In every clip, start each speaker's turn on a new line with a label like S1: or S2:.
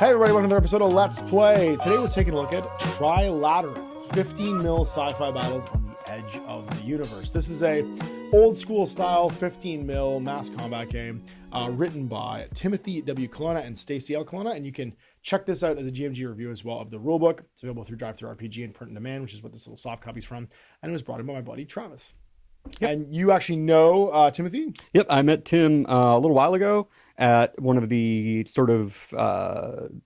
S1: Hey everybody, welcome to another episode of Let's Play. Today we're taking a look at Trilaterium, 15 mil sci-fi battles on the edge of the universe. This is a old school style 15 mil mass combat game written by Timothy W. Collona and Stacy L. Collona, and you can check this out as a GMG review as well of the rulebook. It's available through Drive-Thru RPG and Print on Demand, which is what this little soft copy's from, and it was brought in by my buddy Travis. Yep. And you actually know Timothy?
S2: Yep, I met Tim a little while ago at one of the sort of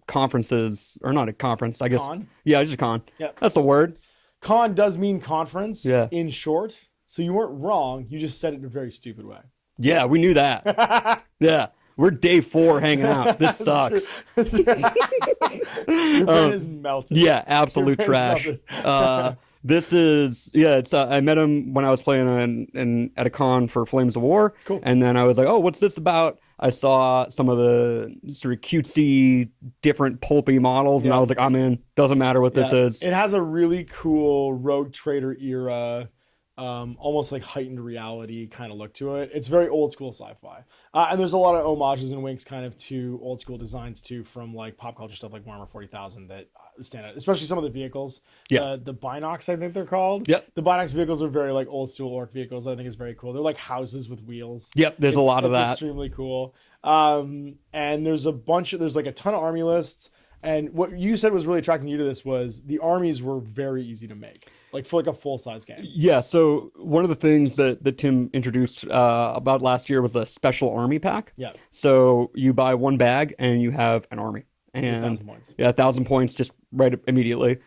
S2: conferences, or not a conference, I guess.
S1: Con?
S2: Yeah, just a con.
S1: Yep.
S2: That's the word.
S1: Con does mean conference,
S2: yeah,
S1: in short. So you weren't wrong. You just said it in a very stupid way.
S2: Yeah, we knew that. Yeah, we're day 4 hanging out. This sucks.
S1: Your brain is melted.
S2: Yeah, absolute trash. This is, it's, I met him when I was playing at a con for Flames of War.
S1: Cool.
S2: And then I was like, oh, what's this about? I saw some of the sort of cutesy, different pulpy models, and I was like, I'm in. Doesn't matter what this is.
S1: It has a really cool Rogue Trader era, almost like heightened reality kind of look to it. It's very old school sci-fi. And there's a lot of homages and winks kind of to old school designs too, from like pop culture stuff like Warhammer 40,000 that stand out, especially some of the vehicles.
S2: Yeah.
S1: The Binocs, I think they're called.
S2: Yep.
S1: The Binocs vehicles are very like old school orc vehicles. I think is very cool. They're like houses with wheels.
S2: Yep. There's a lot of that.
S1: Extremely cool. And there's like a ton of army lists. And what you said was really attracting you to this was the armies were very easy to make, like for like a full-size game.
S2: Yeah, so one of the things that Tim introduced about last year was a special army pack.
S1: Yeah.
S2: So you buy one bag and you have an army. And
S1: 1,000 points.
S2: Yeah, 1,000 points just right immediately.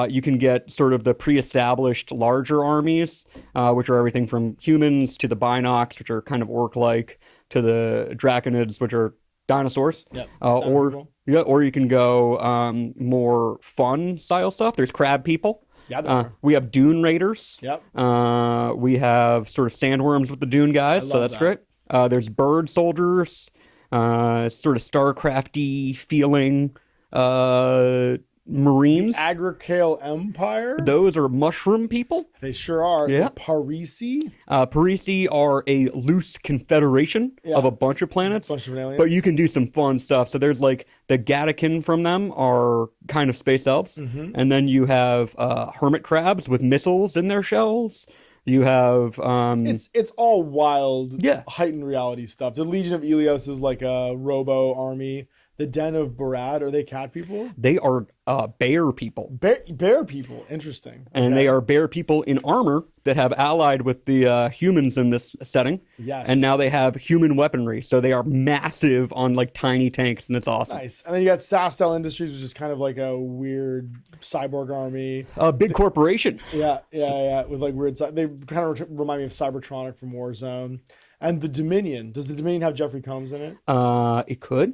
S2: You can get sort of the pre-established larger armies, which are everything from humans to the Binocs, which are kind of orc-like, to the Draconids, which are dinosaurs.
S1: Yep.
S2: Or you can go more fun style stuff. There's crab people.
S1: Yeah,
S2: we have Dune Raiders.
S1: Yep.
S2: We have sort of sandworms with the Dune guys, so that's great. There's bird soldiers, sort of StarCrafty feeling Marines.
S1: The Agricale Empire.
S2: Those are mushroom people.
S1: They sure are.
S2: Yeah.
S1: The Parisi.
S2: Parisi are a loose confederation of a bunch of planets.
S1: Bunch of aliens.
S2: But you can do some fun stuff. So there's like the Gatican from them are kind of space elves.
S1: Mm-hmm.
S2: And then you have hermit crabs with missiles in their shells. You have
S1: it's all wild,
S2: yeah,
S1: heightened reality stuff. The Legion of Elios is like a robo army. The Den of Barad, are they cat people?
S2: They are bear people.
S1: Bear people, interesting.
S2: And they are bear people in armor that have allied with the humans in this setting.
S1: Yes.
S2: And now they have human weaponry, so they are massive on like tiny tanks, and it's awesome.
S1: Nice. And then you got Sastel Industries, which is kind of like a weird cyborg army.
S2: A big corporation.
S1: Yeah, with like weird. They kind of remind me of Cybertronic from Warzone. And the Dominion. Does the Dominion have Jeffrey Combs in it?
S2: It could.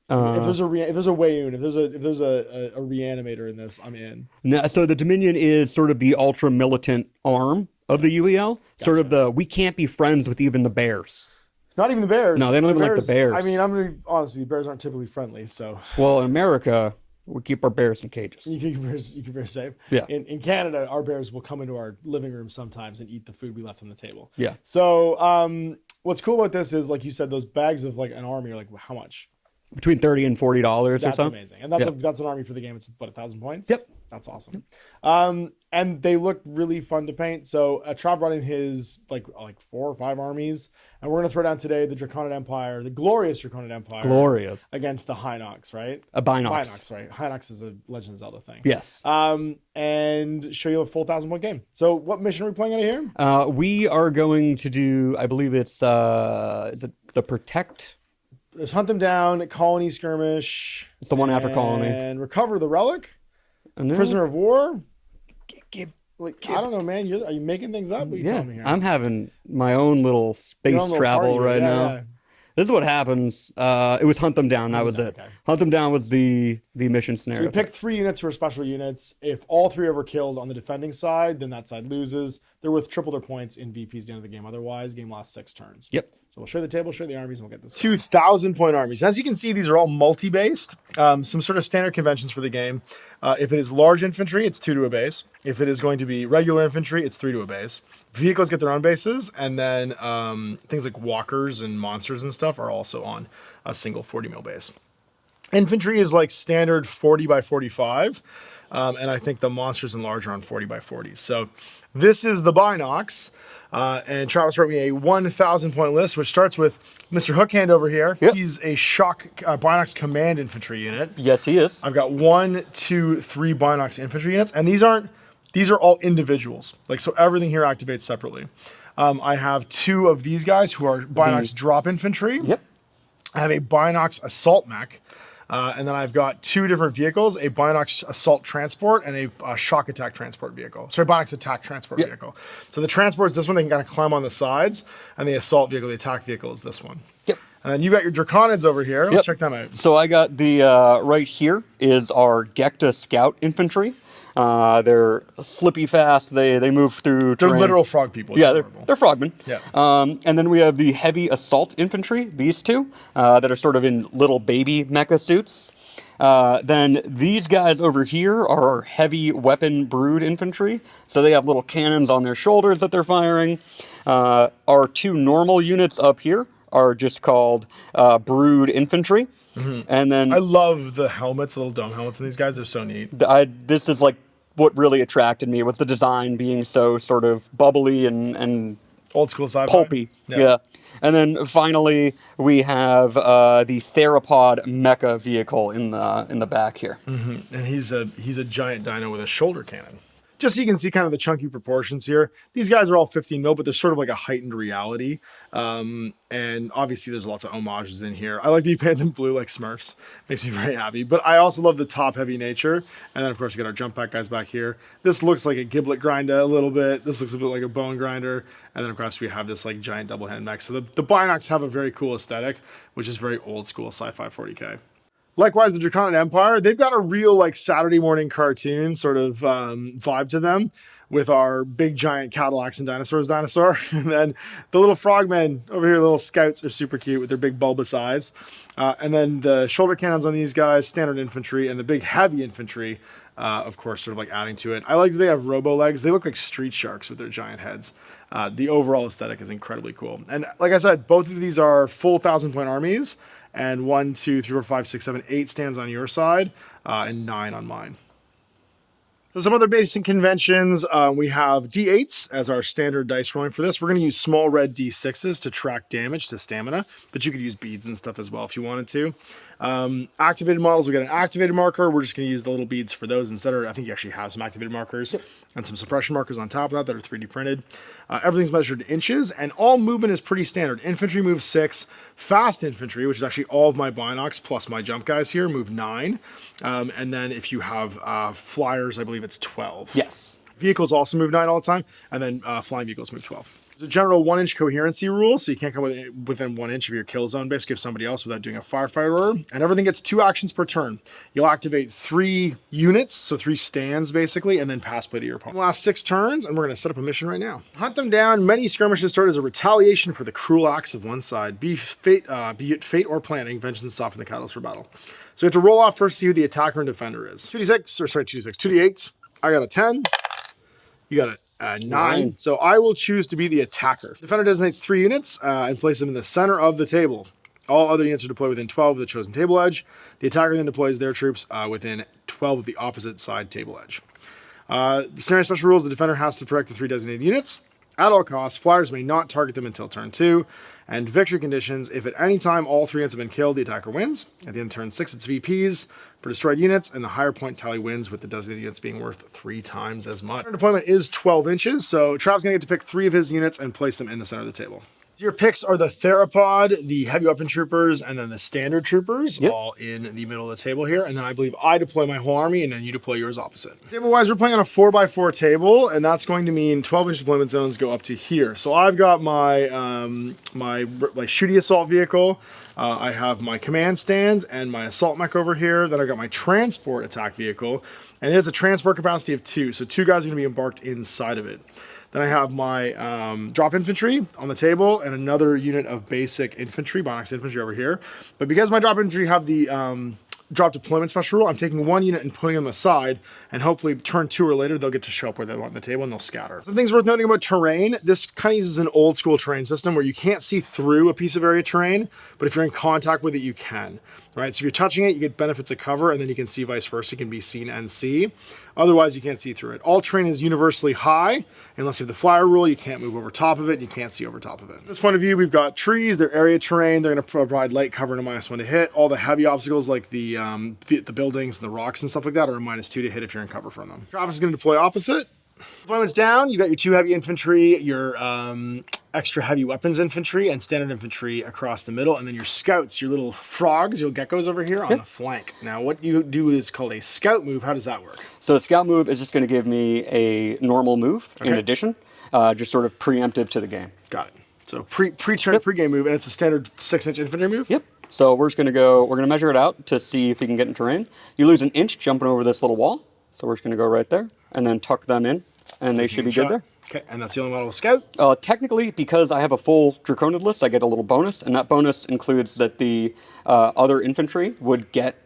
S1: If there's a Wayoon, if there's a reanimator in this, I'm in.
S2: No, so the Dominion is sort of the ultra militant arm of the UEL. Gotcha. Sort of we can't be friends with even the bears.
S1: Not even the bears.
S2: No, they don't even like the bears.
S1: I mean, I'm gonna be honest with you, bears aren't typically friendly. So.
S2: Well, in America, we keep our bears in cages.
S1: You keep bears safe.
S2: Yeah.
S1: In Canada, our bears will come into our living room sometimes and eat the food we left on the table.
S2: Yeah.
S1: So what's cool about this is, like you said, those bags of like an army are like how much?
S2: Between $30 and $40 or something.
S1: That's amazing. And that's an army for the game. It's about 1,000 points.
S2: Yep.
S1: That's awesome. And they look really fun to paint. So Trav brought in his like 4 or 5 armies. And we're going to throw down today the Draconid Empire, the glorious Draconid Empire.
S2: Glorious.
S1: Against the Hinox, right?
S2: Binocs.
S1: Binocs, right. Hinox is a Legend of Zelda thing.
S2: Yes.
S1: And show you a full 1,000-point game. So what mission are we playing out of here?
S2: We are going to do, I believe it's is it the Protect?
S1: Let's hunt them down, colony skirmish.
S2: It's the one after colony.
S1: And recover the relic. Prisoner of war. I don't know, man. Are you making things up? What are you telling me here?
S2: I'm having my own little space travel right now. Yeah. This is what happens. It was hunt them down. That was it. Okay. Hunt them down was the mission scenario.
S1: So we picked 3 units for special units. If all 3 are ever killed on the defending side, then that side loses. They're worth triple their points in VPs at the end of the game. Otherwise, game lasts 6 turns.
S2: Yep.
S1: So we'll show you the table, show you the armies, and we'll get this. 2,000-point armies. As you can see, these are all multi-based. Some sort of standard conventions for the game. If it is large infantry, it's 2 to a base. If it is going to be regular infantry, it's 3 to a base. Vehicles get their own bases, and then things like walkers and monsters and stuff are also on a single 40 mil base. Infantry is like standard 40 by 45. And I think the monsters and large are on 40 by 40s. So this is the Binox. And Travis wrote me a 1,000 point list, which starts with Mr. Hookhand over here.
S2: Yep.
S1: He's a shock Binox command infantry unit.
S2: Yes, he is.
S1: I've got 1, 2, 3 Binox infantry units, and these are all individuals. Like, so everything here activates separately. I have 2 of these guys who are Binox drop infantry.
S2: Yep.
S1: I have a Binox assault mech. And then I've got 2 different vehicles, a Binox assault transport and a shock attack transport vehicle. Sorry, Binox attack transport vehicle. So the transport is this one, they can kind of climb on the sides, and the assault vehicle, the attack vehicle is this one.
S2: Yep.
S1: And then you got your Draconids over here. Let's check them out.
S2: So I got the, right here is our Gekta Scout Infantry. They're slippy fast. They move through terrain.
S1: They're literal frog people.
S2: Yeah, they're frogmen.
S1: Yeah.
S2: And then we have the heavy assault infantry, these 2, that are sort of in little baby mecha suits. Then these guys over here are our heavy weapon brood infantry. So they have little cannons on their shoulders that they're firing. Our 2 normal units up here are just called brood infantry. And then
S1: I love the helmets, the little dome helmets on these guys. They're so neat.
S2: This is like what really attracted me, was the design being so sort of bubbly and
S1: Old school sci-fi.
S2: pulpy. Yeah. And then finally we have the theropod mecha vehicle in the back here.
S1: And he's a giant dino with a shoulder cannon. Just so you can see kind of the chunky proportions here. These guys are all 15 mil, but they're sort of like a heightened reality. And obviously there's lots of homages in here. I like that you painted them blue like Smurfs. Makes me very happy. But I also love the top heavy nature. And then of course we got our jump pack guys back here. This looks like a giblet grinder a little bit. This looks a bit like a bone grinder. And then of course we have this like giant double hand mech. So the Binox have a very cool aesthetic, which is very old school sci-fi 40K. Likewise, the Draconid Empire, they've got a real like Saturday morning cartoon sort of vibe to them, with our big giant Cadillacs and dinosaur. And then the little frogmen over here, the little scouts, are super cute with their big bulbous eyes. And then the shoulder cannons on these guys, standard infantry, and the big heavy infantry, of course, sort of like adding to it. I like that they have robo legs. They look like street sharks with their giant heads. The overall aesthetic is incredibly cool. And like I said, both of these are full 1,000 point armies. And 1, 2, 3, 4, 5, 6, 7, 8 stands on your side, and 9 on mine. So some other basic conventions, we have D8s as our standard dice rolling for this. We're going to use small red D6s to track damage to stamina, but you could use beads and stuff as well if you wanted to. Activated models, we got an activated marker. We're just going to use the little beads for those instead. Or I think you actually have some activated markers and some suppression markers on top of that are 3D printed. Everything's measured in inches, and all movement is pretty standard. Infantry moves 6. Fast infantry, which is actually all of my Binox plus my jump guys here, move 9. And then if you have flyers, I believe it's 12.
S2: Yes.
S1: Vehicles also move 9 all the time, and then flying vehicles move 12. There's a general 1-inch coherency rule, so you can't come within 1 inch of your kill zone, basically, of somebody else without doing a firefighter order. And everything gets 2 actions per turn. You'll activate 3 units, so 3 stands, basically, and then pass play to your opponent. Last 6 turns, and we're going to set up a mission right now. Hunt them down. Many skirmishes start as a retaliation for the cruel acts of one side. Be it fate or planning, vengeance soften the catalyst for battle. So we have to roll off first to see who the attacker and defender is. 2d8. I got a 10. You got a 9. So I will choose to be the attacker. Defender designates 3 units and place them in the center of the table. All other units are deployed within 12 of the chosen table edge. The attacker then deploys their troops within 12 of the opposite side table edge. Scenario special rules, the defender has to protect the 3 designated units. At all costs, flyers may not target them until turn 2. And victory conditions, if at any time all 3 units have been killed, the attacker wins. At the end of turn 6, it's VPs for destroyed units, and the higher point tally wins, with the designated units being worth 3 times as much. Our deployment is 12 inches, so Trav's going to get to pick 3 of his units and place them in the center of the table. Your picks are the Theropod, the Heavy Weapon Troopers, and then the Standard Troopers, all in the middle of the table here. And then I believe I deploy my whole army, and then you deploy yours opposite. Table-wise, we're playing on a 4x4 table, and that's going to mean 12-inch deployment zones go up to here. So I've got my my shooty assault vehicle. I have my command stand and my assault mech over here. Then I've got my transport attack vehicle, and it has a transport capacity of 2. So 2 guys are going to be embarked inside of it. Then I have my drop infantry on the table and another unit of basic infantry, Binox infantry over here. But because my drop infantry have the drop deployment special rule, I'm taking 1 unit and putting them aside, and hopefully turn 2 or later, they'll get to show up where they want on the table and they'll scatter. Some things worth noting about terrain. This kind of uses an old school terrain system where you can't see through a piece of area terrain, but if you're in contact with it, you can. right? So if you're touching it, you get benefits of cover, and then you can see vice versa. You can be seen and see. Otherwise, you can't see through it. All terrain is universally high. Unless you have the flyer rule, you can't move over top of it. You can't see over top of it. From this point of view, we've got trees. They're area terrain. They're going to provide light cover and a -1 to hit. All the heavy obstacles like the buildings and the rocks and stuff like that are a -2 to hit if you're in cover from them. Travis is going to deploy opposite. Deployments down, you got your 2 heavy infantry, your extra heavy weapons infantry, and standard infantry across the middle, and then your scouts, your little frogs, your geckos over here on the flank. Now, what you do is called a scout move. How does that work?
S2: So the scout move is just going to give me a normal move in addition, just sort of preemptive to the game.
S1: Got it. So pre-turn, pre-game move, and it's a standard 6-inch infantry move?
S2: Yep. So we're just going to go, we're going to measure it out to see if we can get in terrain. You lose an inch jumping over this little wall. So we're just going to go right there and then tuck them in, and they should be good there.
S1: Okay, and that's the only model with scout?
S2: Technically, because I have a full Draconid list, I get a little bonus, and that bonus includes that the other infantry would get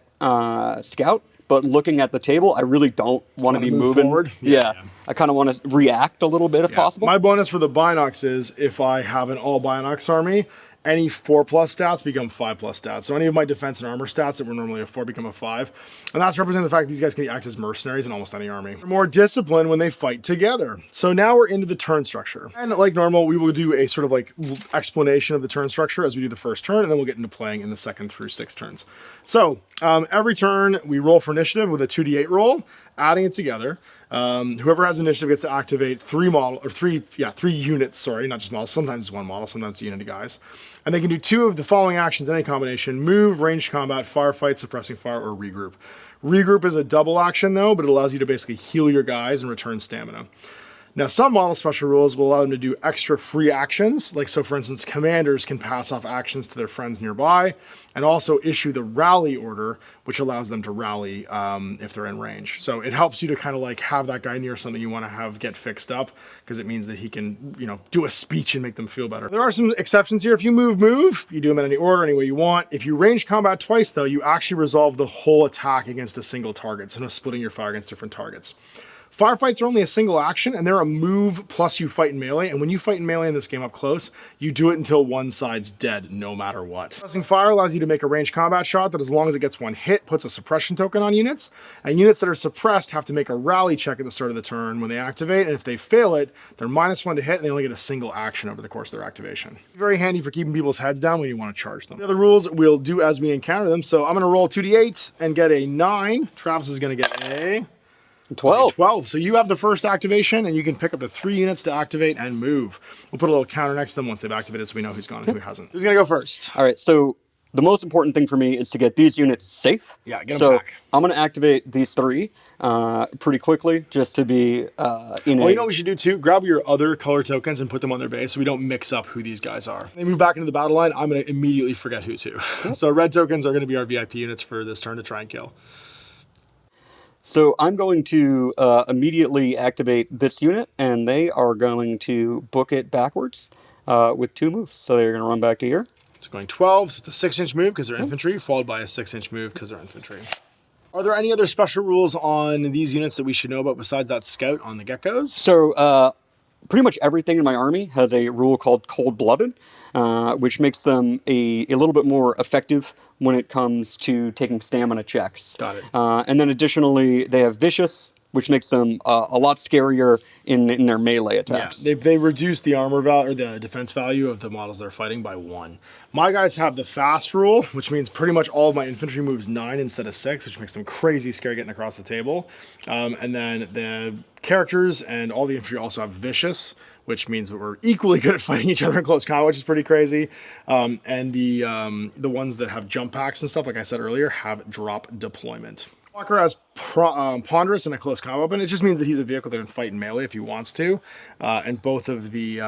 S2: scout. But looking at the table, I really don't want to be moving
S1: forward.
S2: Yeah. I kind of want to react a little bit if possible.
S1: My bonus for the Binox is if I have an all Binox army, any 4+ stats become 5+ stats. So any of my defense and armor stats that were normally a 4 become a 5. And that's representing the fact that these guys can act as mercenaries in almost any army. They're more disciplined when they fight together. So now we're into the turn structure. And like normal, we will do a sort of like explanation of the turn structure as we do the first turn, and then we'll get into playing in the 2nd through 6th turns. So every turn we roll for initiative with a 2d8 roll, adding it together. Whoever has initiative gets to activate 3 units, sorry, not just models. Sometimes it's 1 model, sometimes it's a unit of guys. And they can do 2 of the following actions in any combination: move, ranged combat, firefight, suppressing fire, or regroup. Regroup is a double action though, but it allows you to basically heal your guys and return stamina. Now, some model special rules will allow them to do extra free actions. Like, so for instance, commanders can pass off actions to their friends nearby, and also issue the rally order, which allows them to rally if they're in range. So it helps you to kind of like have that guy near something you want to have get fixed up, because it means that he can, you know, do a speech and make them feel better. There are some exceptions here. If you move, you do them in any order, any way you want. If you range combat twice though, you actually resolve the whole attack against a single target, so no splitting your fire against different targets. Firefights are only a single action, and they're a move plus you fight in melee. And when you fight in melee in this game up close, you do it until one side's dead, no matter what. Suppressing fire allows you to make a ranged combat shot that, as long as it gets 1 hit, puts a suppression token on units. And units that are suppressed have to make a rally check at the start of the turn when they activate. And if they fail it, they're -1 to hit, and they only get a single action over the course of their activation. Very handy for keeping people's heads down when you want to charge them. The other rules we'll do as we encounter them. So I'm going to roll 2d8 and get a 9. Travis is going to get a 12. So you have the first activation, and you can pick up to 3 units to activate and move. We'll put a little counter next to them once they've activated, so we know who's gone and who hasn't. Who's going to go first?
S2: All right, so the most important thing for me is to get these units safe.
S1: Yeah, get them back.
S2: I'm going to activate these 3 pretty quickly, just to be in
S1: you know what we should do too? Grab your other color tokens and put them on their base so we don't mix up who these guys are. They move back into the battle line, I'm going to immediately forget who's who. So red tokens are going to be our VIP units for this turn to try and kill.
S2: So I'm going to immediately activate this unit, and they are going to book it backwards with 2 moves. So they're going to run back here.
S1: It's going 12, so it's a 6-inch move because they're infantry, followed by a 6-inch move because they're infantry. Are there any other special rules on these units that we should know about besides that scout on the geckos?
S2: So pretty much everything in my army has a rule called cold-blooded, which makes them a little bit more effective when it comes to taking stamina checks.
S1: Got it.
S2: And then additionally, they have vicious, which makes them a lot scarier in their melee attacks.
S1: Yeah, they reduce the armor value or the defense value of the models they're fighting by 1. My guys have the fast rule, which means pretty much all of my infantry moves 9 instead of 6, which makes them crazy scary getting across the table. And then the characters and all the infantry also have vicious, which means that we're equally good at fighting each other in close combat, which is pretty crazy. And the ones that have jump packs and stuff, like I said earlier, have drop deployment. Walker has ponderous and a close combat weapon. It just means that he's a vehicle that can fight in melee if he wants to. And both of the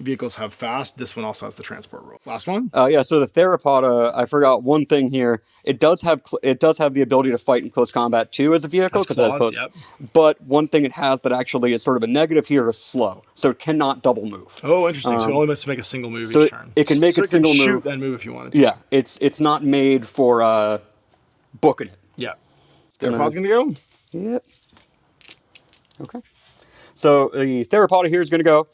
S1: vehicles have fast. This one also has the transport rule. Last one?
S2: Yeah, so the Theropoda, I forgot one thing here. It does have the ability to fight in close combat too as a vehicle.
S1: Claws, yep.
S2: But one thing it has that actually is sort of a negative here is slow. So it cannot double move.
S1: Oh, interesting. So it only must make a single move
S2: so
S1: each turn.
S2: It can make a single move.
S1: Shoot, then move if you wanted to.
S2: Yeah, it's not made for booking it.
S1: Yeah. Theropod's going to go?
S2: Yep. Okay. So the Theropoda here is going to go.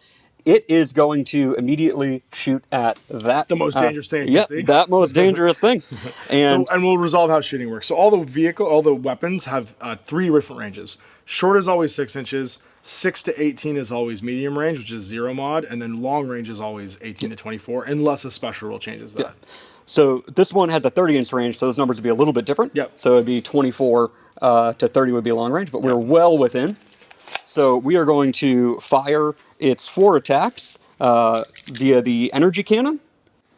S2: it is going to immediately shoot at that.
S1: The most dangerous thing you can see.
S2: That most dangerous thing. And
S1: and we'll resolve how shooting works. So all the weapons have 3 different ranges. Short is always 6 inches. 6 to 18 is always medium range, which is 0 mod, and then long range is always 18 to 24, unless a special rule changes that.
S2: Yeah. So this one has a 30-inch range, so those numbers would be a little bit different.
S1: Yep.
S2: So it'd be 24 to 30 would be long range, but we're well within. So we are going to fire its 4 attacks via the energy cannon.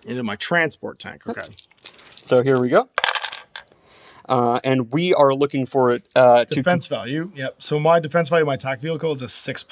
S1: Into my transport tank, okay.
S2: So here we go. And we are looking for it
S1: Defense value, yep. So my defense value of my attack vehicle is a 6+,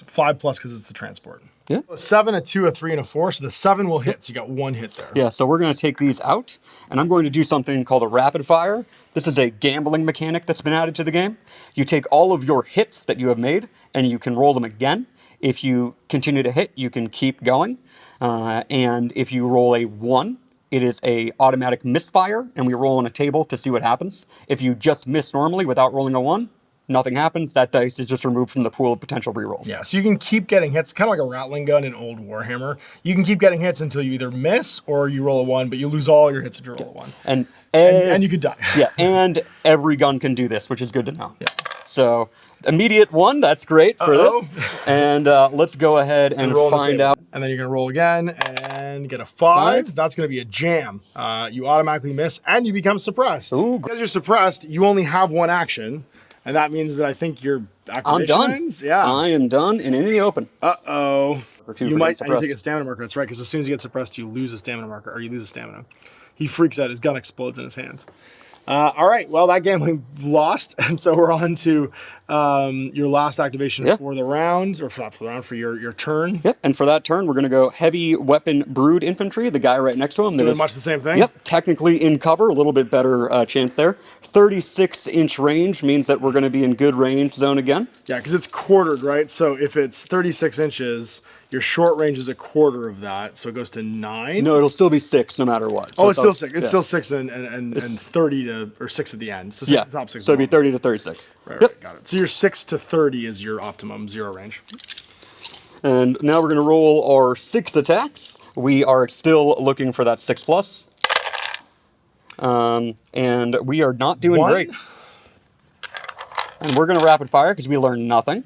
S1: 5+ because it's the transport.
S2: Yeah.
S1: A 7, a 2, a 3, and a 4. So the 7 will hit. So you got 1 hit there.
S2: Yeah, so we're going to take these out, and I'm going to do something called a rapid fire. This is a gambling mechanic that's been added to the game. You take all of your hits that you have made, and you can roll them again. If you continue to hit, you can keep going. And if you roll a 1, it is a automatic misfire, and we roll on a table to see what happens. If you just miss normally without rolling a 1, nothing happens. That dice is just removed from the pool of potential rerolls.
S1: Yeah, so you can keep getting hits, kind of like a rattling gun in old Warhammer. You can keep getting hits until you either miss or you roll a 1, but you lose all your hits if you roll a 1. And you could die.
S2: Yeah, and every gun can do this, which is good to know.
S1: Yeah.
S2: So immediate 1, that's great for this. And let's go ahead and find out.
S1: And then you're going to roll again and get a 5. That's going to be a jam. You automatically miss and you become suppressed.
S2: Ooh.
S1: Because you're suppressed, you only have 1 action. And that means that I think your activation
S2: I'm done.
S1: ends. Yeah.
S2: I am done and in the open.
S1: Uh-oh. You might
S2: I
S1: take a stamina marker. That's right, because as soon as you get suppressed, you lose a stamina marker, or you lose a stamina. He freaks out. His gun explodes in his hand. All right, well, that gambling lost, and so we're on to your last activation for the round, or not for the round, for your turn.
S2: Yep, and for that turn, we're going to go heavy weapon brood infantry, the guy right next to him.
S1: Doing much the same thing?
S2: Yep, technically in cover, a little bit better chance there. 36-inch range means that we're going to be in good range zone again.
S1: Yeah, because it's quartered, right? So if it's 36 inches, your short range is a quarter of that, so it goes to 9.
S2: No, it'll still be 6 no matter what.
S1: So it's still 6. It's still 6 and 30 to, or 6 at the end. So 6 top 6.
S2: So it'd be 30 to 36.
S1: Right, got it. So your 6 to 30 is your optimum 0 range.
S2: And now we're going to roll our 6 attacks. We are still looking for that 6+. And we are not doing great. And we're going to rapid fire because we learned nothing.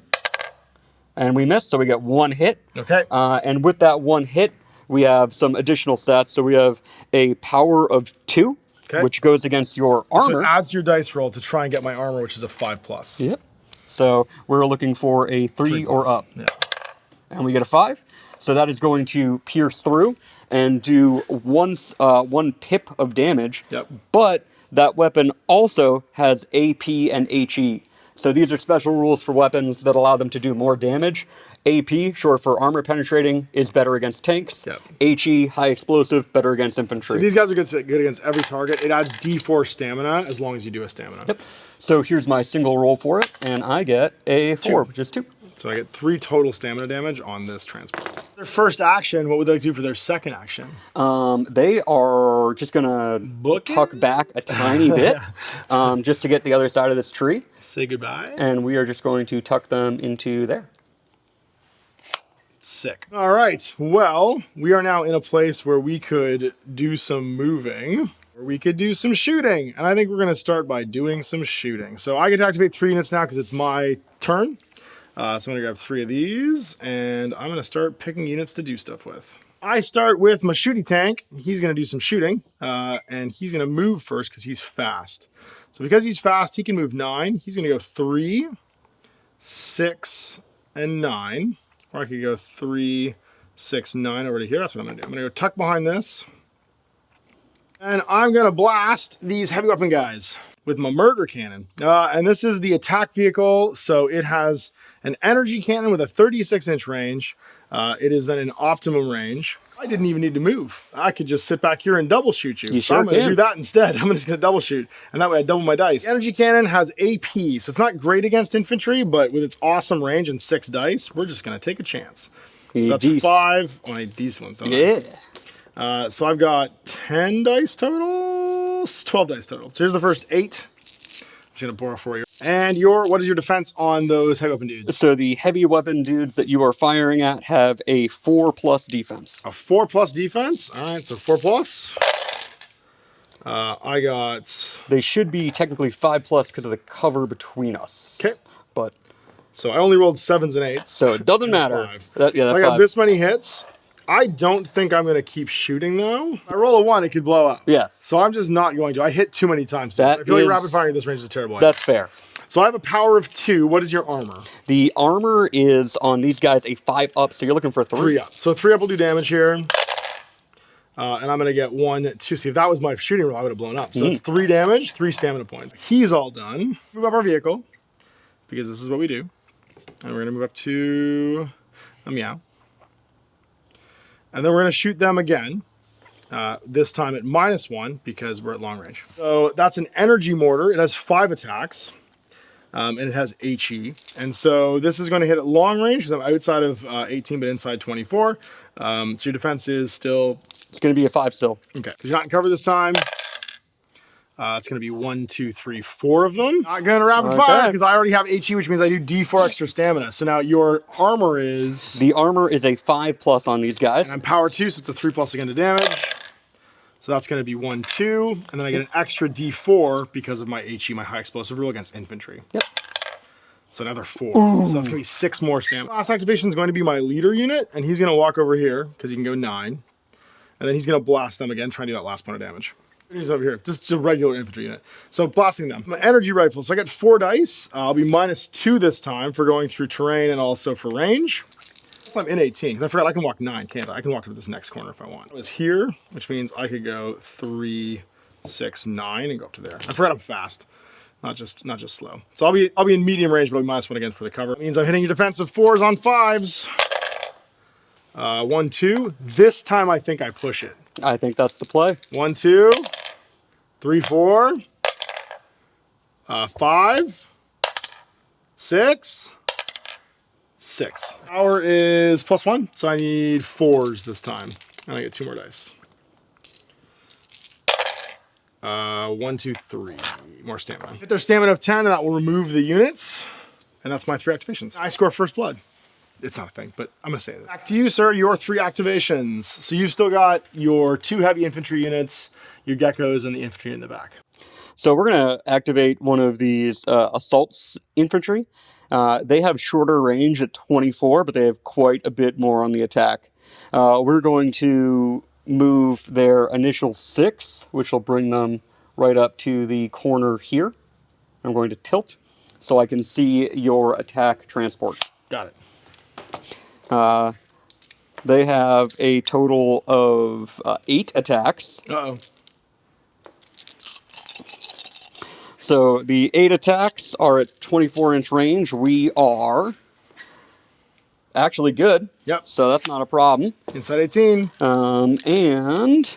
S2: And we missed, so we get 1 hit.
S1: Okay.
S2: And with that 1 hit, we have some additional stats. So we have a power of 2, which goes against your armor.
S1: So it adds your dice roll to try and get my armor, which is a 5+.
S2: Yep. So we're looking for a 3 or up.
S1: Yeah.
S2: And we get a 5. So that is going to pierce through and do 1 pip of damage.
S1: Yep.
S2: But that weapon also has AP and HE. So these are special rules for weapons that allow them to do more damage. AP, short for armor penetrating, is better against tanks.
S1: Yep.
S2: HE, high explosive, better against infantry.
S1: So these guys are good against every target. It adds D4 stamina as long as you do a stamina.
S2: Yep. So here's my single roll for it, and I get a 4, which is 2.
S1: So I get 3 total stamina damage on this transport. Their first action, what would they like to do for their second action?
S2: They are just gonna tuck back a tiny bit, just to get the other side of this tree.
S1: Say goodbye.
S2: And we are just going to tuck them into there.
S1: Sick. All right. Well, we are now in a place where we could do some moving, or we could do some shooting. And I think we're going to start by doing some shooting. So I get to activate 3 units now because it's my turn. So I'm going to grab 3 of these, and I'm going to start picking units to do stuff with. I start with my shooting tank. He's going to do some shooting, and he's going to move first because he's fast. So because he's fast, he can move 9. He's going to go 3, 6, and 9. Or I could go 3, 6, 9 over to here. That's what I'm going to do. I'm going to go tuck behind this. And I'm going to blast these heavy weapon guys with my murder cannon. And this is the attack vehicle. So it has an energy cannon with a 36-inch range. It is then an optimum range. I didn't even need to move. I could just sit back here and double shoot you.
S2: So I'm
S1: going to do that instead. I'm just going to double shoot. And that way I double my dice. The energy cannon has AP. So it's not great against infantry, but with its awesome range and 6 dice, we're just going to take a chance. That's 5. Oh, I need these ones, don't I? So I've got 10 dice total, 12 dice total. So here's the first 8. I'm just going to borrow 4 here. And what is your defense on those heavy weapon dudes?
S2: So the heavy weapon dudes that you are firing at have a 4+ defense.
S1: A 4+ defense. All right, so 4+. I got.
S2: They should be technically 5+ because of the cover between us.
S1: Okay.
S2: But
S1: So I only rolled 7s and 8s.
S2: so it doesn't matter.
S1: So I got this many hits. I don't think I'm going to keep shooting, though. If I roll a 1, it could blow up.
S2: Yes.
S1: So I'm just not going to. I hit too many times. I feel like rapid firing at this range is a terrible idea.
S2: That's fair.
S1: So I have a power of 2. What is your armor?
S2: The armor is on these guys a 5 up, so you're looking for 3.
S1: 3 up. So 3 up will do damage here. And I'm going to get 1, 2. See, if that was my shooting roll, I would have blown up. So it's 3 damage, 3 stamina points. He's all done. Move up our vehicle, because this is what we do. And we're going to move up to a meow. And then we're going to shoot them again. This time at -1 because we're at long range. So that's an energy mortar. It has 5 attacks. And it has HE. And so this is going to hit at long range because I'm outside of 18 but inside 24. So your defense is still...
S2: It's going to be a 5 still.
S1: Okay. You're not in cover this time. It's going to be 1, 2, 3, 4 of them. Not going to rapid fire because I already have HE, which means I do D4 extra stamina. So now your armor is...
S2: The armor is a 5+ on these guys.
S1: And I'm power 2, so it's a 3+ again to damage. So that's going to be 1, 2. And then I get an extra D4 because of my HE, my high explosive rule against infantry.
S2: Yep.
S1: So another 4. So that's going to be 6 more stamina. Last activation is going to be my leader unit. And he's going to walk over here because he can go 9. And then he's going to blast them again, trying to do that last point of damage. He's over here, just a regular infantry unit. So blasting them. My energy rifle, so I got 4 dice. I'll be -2 this time for going through terrain and also for range. So I'm in 18, because I forgot I can walk 9, can't I? I can walk to this next corner if I want. I was here, which means I could go 3, 6, 9 and go up to there. I forgot I'm fast, not just slow. So I'll be in medium range, but I'll be -1 again for the cover. It means I'm hitting your defensive 4s on 5s. 1, 2. This time I think I push it.
S2: I think that's the play.
S1: 1, 2, 3, 4, 5, 6, 6. Power is +1, so I need 4s this time. And I get 2 more dice. 1, 2, 3. More stamina. Hit their stamina of 10, and that will remove the units. And that's my 3 activations. I score first blood. It's not a thing, but I'm going to say this. Back to you, sir, your 3 activations. So you've still got your 2 heavy infantry units, your geckos, and the infantry in the back.
S2: So we're going to activate one of these assaults infantry. They have shorter range at 24, but they have quite a bit more on the attack. We're going to move their initial 6, which will bring them right up to the corner here. I'm going to tilt so I can see your attack transport.
S1: Got it.
S2: They have a total of 8 attacks.
S1: Uh-oh.
S2: So the 8 attacks are at 24-inch range. We are actually good.
S1: Yep.
S2: So that's not a problem.
S1: Inside 18.
S2: And...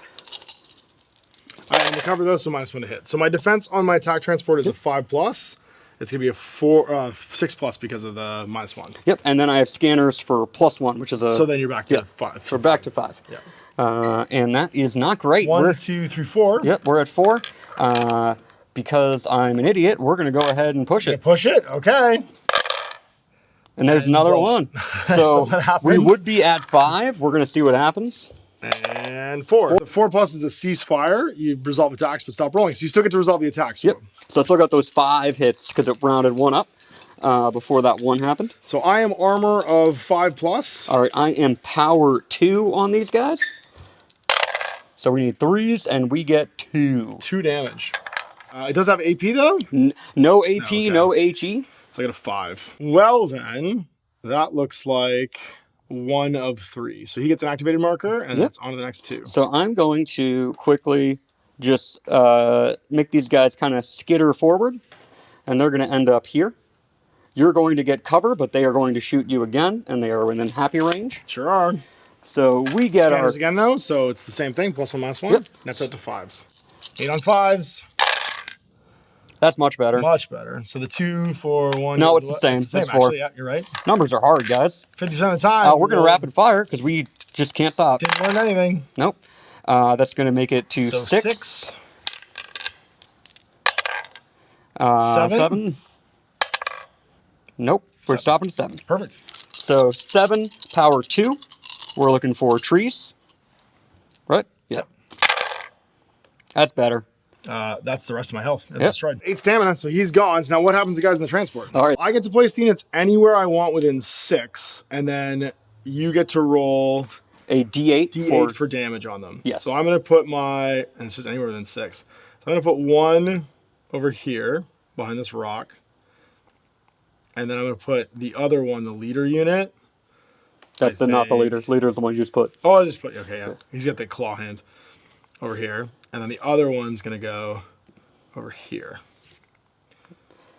S1: All right, I'm going to cover those, so -1 to hit. So my defense on my attack transport is a 5+. It's going to be a 6+ because of the -1.
S2: Yep, and then I have scanners for +1, which is a...
S1: So then you're back to 5.
S2: We're back to 5.
S1: Yeah.
S2: And that is not great.
S1: 1, 2, 3, 4.
S2: Yep, we're at 4. Because I'm an idiot, we're going to go ahead and push it.
S1: Push it, okay.
S2: And there's another one. So
S1: what happens?
S2: we would be at 5. We're going to see what happens.
S1: And 4. The 4+ is a ceasefire. You resolve attacks, but stop rolling. So you still get to resolve the attacks.
S2: Yep. So I still got those 5 hits because it rounded 1 up before that 1 happened.
S1: So I am armor of 5+.
S2: All right, I am power 2 on these guys. So we need 3s, and we get 2.
S1: 2 damage. It does have AP, though?
S2: No AP, no HE.
S1: So I got a 5. Well, then, that looks like 1 of 3. So he gets an activated marker, and that's on to the next 2.
S2: So I'm going to quickly just make these guys kind of skitter forward, and they're going to end up here. You're going to get cover, but they are going to shoot you again, and they are within happy range.
S1: Sure are.
S2: So we get
S1: Scanners
S2: our...
S1: again, though, so it's the same thing, +1, -1.
S2: Yep.
S1: That's up to 5s. 8 on 5s.
S2: That's much better.
S1: Much better. So the 2, 4, 1...
S2: No, it's the same.
S1: It's the same,
S2: It's 4.
S1: actually. Yeah, you're right.
S2: Numbers are hard, guys.
S1: 50% of the time.
S2: We're going to rapid fire because we just can't stop.
S1: Didn't learn anything.
S2: Nope. That's going to make it to
S1: So
S2: 6.
S1: 6.
S2: 7. Nope. We're stopping at 7.
S1: Perfect.
S2: So 7, power 2. We're looking for trees. Right? Yep. That's better.
S1: That's the rest of my health. That's
S2: Yep.
S1: destroyed. 8 stamina, so he's gone. So now what happens to guys in the transport?
S2: All right.
S1: I get to place the units anywhere I want within 6, and then you get to roll
S2: A D8,
S1: for damage on them.
S2: Yes.
S1: So I'm going to put and it's just anywhere within 6. So I'm going to put 1 over here behind this rock. And then I'm going to put the other one, the leader unit.
S2: That's not the leader. Leader's the one you just put.
S1: Oh, I just put, okay, yeah. He's got the claw hand over here. And then the other one's going to go over here.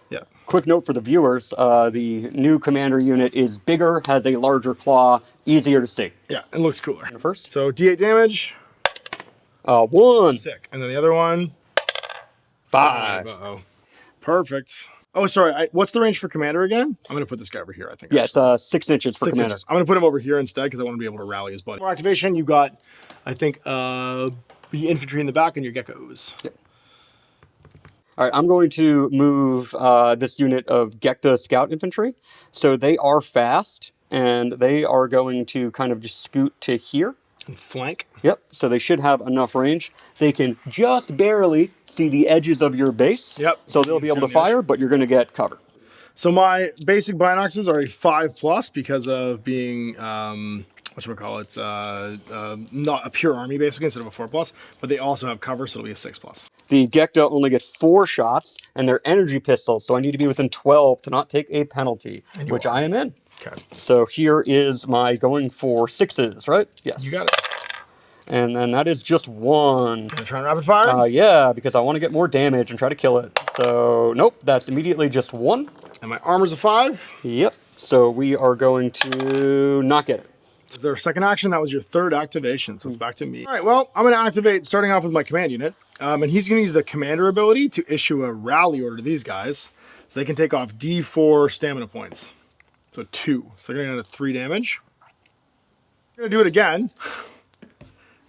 S1: Yeah.
S2: Quick note for the viewers, the new commander unit is bigger, has a larger claw, easier to see.
S1: Yeah, it looks cooler.
S2: First.
S1: So D8 damage.
S2: 1.
S1: Sick. And then the other one.
S2: 5.
S1: Uh-oh. Perfect. Oh, sorry. What's the range for commander again? I'm going to put this guy over here, I think.
S2: Yeah, it's 6 inches for
S1: 6
S2: commander.
S1: inches. I'm going to put him over here instead because I want to be able to rally his buddy. More activation. You got, I think, the infantry in the back and your geckos.
S2: Yep. All right, I'm going to move this unit of Gekta Scout Infantry. So they are fast, and they are going to kind of just scoot to here.
S1: And flank.
S2: Yep, so they should have enough range. They can just barely see the edges of your base.
S1: Yep.
S2: So they'll be able to fire, but you're going to get cover.
S1: So my basic binoxes are a 5+ because of being, whatchamacallit, not a pure army basically instead of a 4+, but they also have cover, so it'll be a 6+.
S2: The Gekta only get 4 shots, and they're energy pistols, so I need to be within 12 to not take a penalty, which I am in.
S1: Okay.
S2: So here is my going for 6s, right? Yes.
S1: You got it.
S2: And then that is just 1.
S1: Gonna try and rapid fire?
S2: Yeah, because I want to get more damage and try to kill it. So, nope, that's immediately just 1.
S1: And my armor's a 5.
S2: Yep. So we are going to not get it.
S1: Is there a second action? That was your 3rd activation, so it's back to me. All right, well, I'm going to activate, starting off with my command unit. And he's going to use the commander ability to issue a rally order to these guys. So they can take off D4 stamina points. So 2. So they're going to get 3 damage. I'm going to do it again.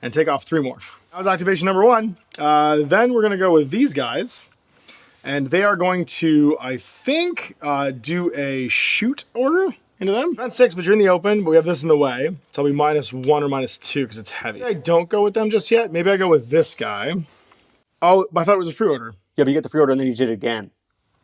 S1: And take off 3 more. That was activation number 1. Then we're going to go with these guys. And they are going to, I think, do a shoot order into them. Not 6, but you're in the open, but we have this in the way. So I'll be -1 or -2 because it's heavy. I don't go with them just yet. Maybe I go with this guy. Oh, I thought it was a free order.
S2: Yeah, but you get the free order and then you did it again.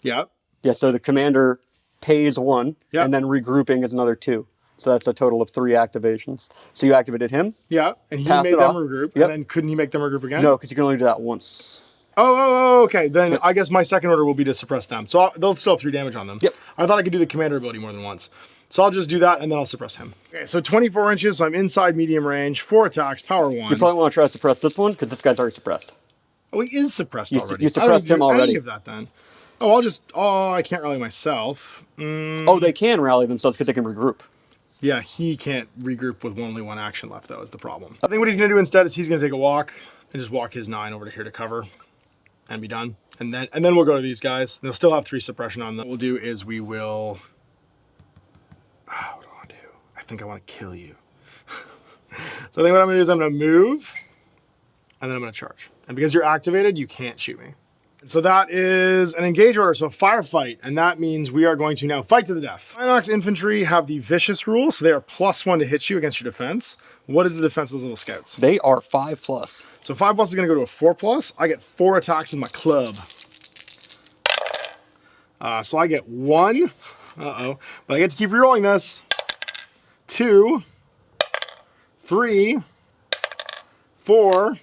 S1: Yeah.
S2: Yeah, so the commander pays 1,
S1: Yep.
S2: and then regrouping is another 2. So that's a total of 3 activations. So you activated him?
S1: Yeah, and he
S2: Passed
S1: made
S2: it
S1: them
S2: off.
S1: regroup.
S2: Yep.
S1: And then couldn't he make them regroup again?
S2: No, because you can only do that once.
S1: Oh, okay. Then I guess my second order will be to suppress them. So they'll still have 3 damage on them.
S2: Yep.
S1: I thought I could do the commander ability more than once. So I'll just do that and then I'll suppress him. Okay, so 24 inches, so I'm inside medium range, 4 attacks, power 1.
S2: You probably want to try to suppress this one, because this guy's already suppressed.
S1: Oh, he is suppressed already.
S2: You suppressed him already.
S1: Any of that then. Oh, I can't rally myself.
S2: Oh, they can rally themselves because they can regroup.
S1: Yeah, he can't regroup with only 1 action left, though, is the problem. I think what he's going to do instead is he's going to take a walk and just walk his 9 over to here to cover and be done. And then we'll go to these guys. They'll still have 3 suppression on them. What we'll do is we will... what do I want to do? I think I want to kill you. So I think what I'm going to do is I'm going to move and then I'm going to charge. And because you're activated, you can't shoot me. And so that is an engage order, so firefight, and that means we are going to now fight to the death. Inox infantry have the vicious rule, so they are +1 to hit you against your defense. What is the defense of those little scouts?
S2: They are 5+.
S1: So 5+ is going to go to a 4+. I get 4 attacks with my club. So I get 1. Uh-oh. But I get to keep rerolling this. 2, 3, 4,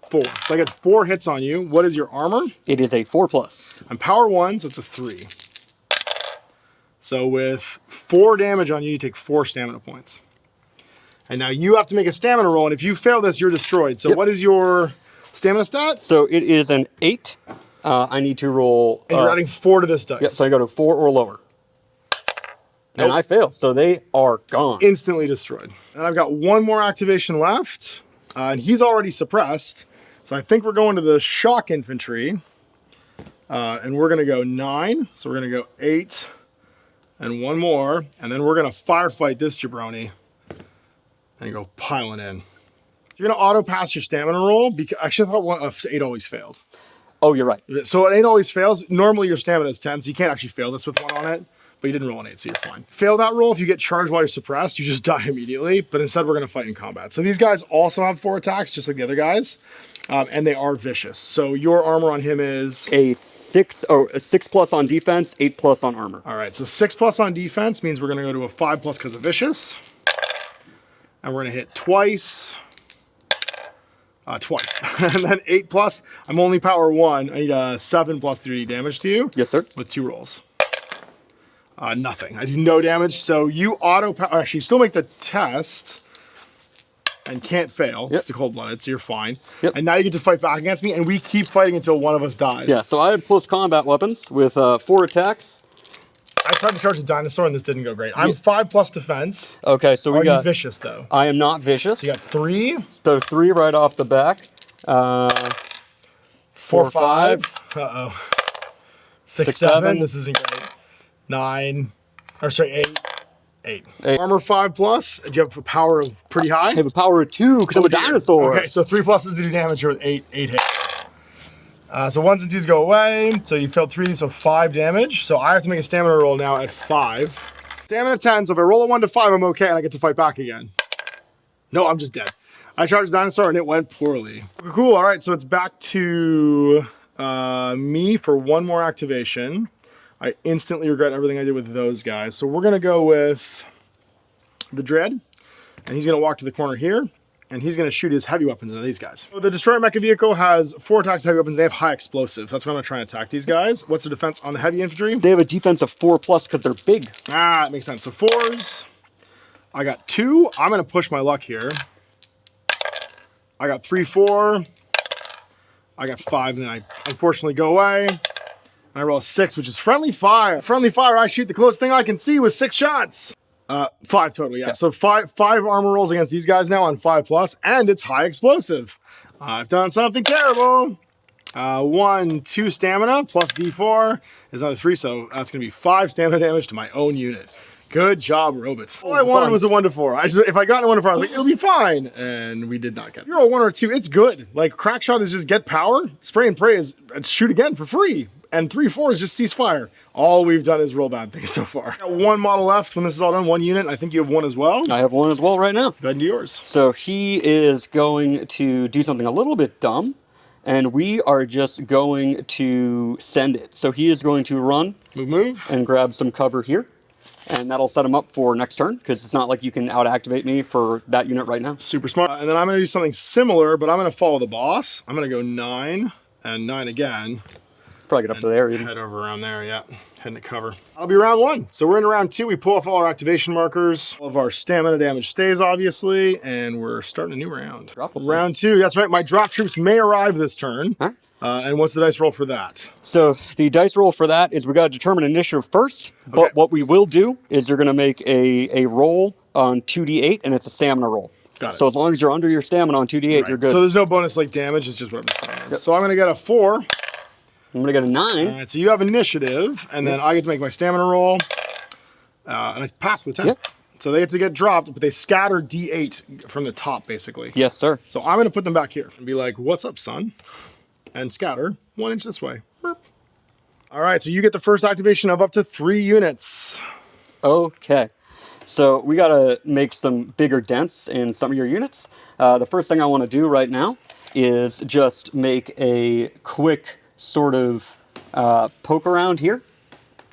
S1: 4. So I get 4 hits on you. What is your armor?
S2: It is a 4+.
S1: I'm power 1, so it's a 3. So with 4 damage on you, you take 4 stamina points. And now you have to make a stamina roll, and if you fail this, you're destroyed. So What is your stamina stat?
S2: So it is an 8. I need to roll...
S1: And you're adding 4 to this dice.
S2: Yep, so I go to 4 or lower.
S1: Nope.
S2: And I fail, so they are gone.
S1: Instantly destroyed. And I've got 1 more activation left, and he's already suppressed. So I think we're going to the shock infantry, and we're going to go 9. So we're going to go 8 and 1 more, and then we're going to firefight this jabroni and you go piling in. You're going to auto pass your stamina roll. Because actually, I thought 8 always failed.
S2: Oh, you're right.
S1: So an 8 always fails. Normally your stamina is 10, so you can't actually fail this with 1 on it. But you didn't roll an 8, so you're fine. Fail that roll, if you get charged while you're suppressed, you just die immediately. But instead, we're going to fight in combat. So these guys also have 4 attacks, just like the other guys. And they are vicious. So your armor on him is...
S2: A 6+ on defense, 8+ on armor.
S1: All right, so 6+ on defense means we're going to go to a 5+ because of vicious. And we're going to hit twice. Twice. And then 8+. I'm only power 1. I need a 7+ 3d damage to you.
S2: Yes, sir.
S1: With 2 rolls. Nothing. I do no damage. So you actually still make the test and can't fail.
S2: Yep.
S1: It's a cold-blooded, so you're fine.
S2: Yep.
S1: And now you get to fight back against me, and we keep fighting until one of us dies.
S2: Yeah, so I have close combat weapons with 4 attacks.
S1: I tried to charge a dinosaur, and this didn't go great. I'm 5+ defense.
S2: Okay, so
S1: Are you vicious, though?
S2: I am not vicious.
S1: So you got 3.
S2: So 3 right off the back. 4, 5.
S1: Uh-oh. 6, 7. This isn't great. 9. Or sorry, 8. 8. Armor 5+. Do you have a power of pretty high?
S2: I have a power of 2 because I'm a dinosaur.
S1: Okay, so 3 pluses to do damage here with 8 hits. So 1s and 2s go away. So you failed 3, so 5 damage. So I have to make a stamina roll now at 5. Stamina 10, so if I roll a 1 to 5, I'm okay, and I get to fight back again. No, I'm just dead. I charged dinosaur, and it went poorly. Cool, all right, so it's back to me for 1 more activation. I instantly regret everything I did with those guys. So we're going to go with the Dread, and he's going to walk to the corner here, and he's going to shoot his heavy weapons into these guys. So the Destroyer Mecha Vehicle has 4 attacks, heavy weapons. They have high explosive. That's what I'm going to try and attack these guys. What's the defense on the heavy infantry?
S2: They have a defense of 4+ because they're big.
S1: Ah, that makes sense. So 4s. I got 2. I'm going to push my luck here. I got 3, 4. I got 5, and then I unfortunately go away. I roll a 6, which is friendly fire. Friendly fire, I shoot the closest thing I can see with 6 shots. 5 total, yeah. So 5 armor rolls against these guys now on 5+, and it's high explosive. I've done something terrible. 1, 2 stamina plus D4 is another 3, so that's gonna be 5 stamina damage to my own unit. Good job, Robot. All I wanted was a 1 to 4. If I got a 1 to 4, I was like, it'll be fine. And we did not get it. If you're a 1 or 2, it's good. Like, crack shot is just get power. Spray and pray is shoot again for free. And 3, 4 is just ceasefire. All we've done is roll bad things so far. Got 1 model left when this is all done, 1 unit. I think you have 1 as well.
S2: I have 1 as well right now.
S1: Let's go ahead and do yours.
S2: So he is going to do something a little bit dumb, and we are just going to send it. So he is going to run.
S1: Move.
S2: And grab some cover here. And that'll set him up for next turn, because it's not like you can out-activate me for that unit right now.
S1: Super smart. And then I'm going to do something similar, but I'm going to follow the boss. I'm going to go 9 and 9 again.
S2: Probably get up to there even.
S1: Head over around there, yeah. Heading to cover. I'll be round 1. So we're in round 2. We pull off all our activation markers. All of our stamina damage stays, obviously, and we're starting a new round. Round 2, that's right. My drop troops may arrive this turn.
S2: Huh?
S1: And what's the dice roll for that?
S2: So the dice roll for that is we got to determine initiative first, but what we will do is you're going to make a roll on 2d8, and it's a stamina roll.
S1: Got it.
S2: So as long as you're under your stamina on 2d8, you're good.
S1: So there's no bonus like damage, it's just whatever stamina is. Yep. So I'm going to get a 4.
S2: I'm going to get a 9.
S1: All right, so you have initiative, and then I get to make my stamina roll, and I pass with 10.
S2: Yep.
S1: So they get to get dropped, but they scatter D8 from the top, basically.
S2: Yes, sir.
S1: So I'm going to put them back here and be like, what's up, son? And scatter 1 inch this way. All right, so you get the first activation of up to 3 units.
S2: Okay. So we got to make some bigger dents in some of your units. The first thing I want to do right now is just make a quick sort of poke around here.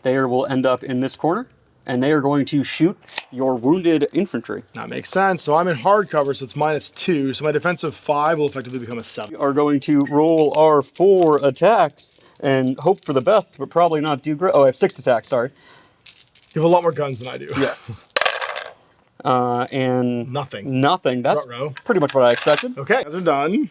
S2: They will end up in this corner, and they are going to shoot your wounded infantry.
S1: That makes sense. So I'm in hard cover, so it's -2. So my defensive 5 will effectively become a 7.
S2: We are going to roll our 4 attacks and hope for the best, but probably not do great. Oh, I have 6 attacks, sorry.
S1: You have a lot more guns than I do.
S2: Yes. And
S1: nothing.
S2: Nothing. That's pretty much what I expected.
S1: Okay, guys are done.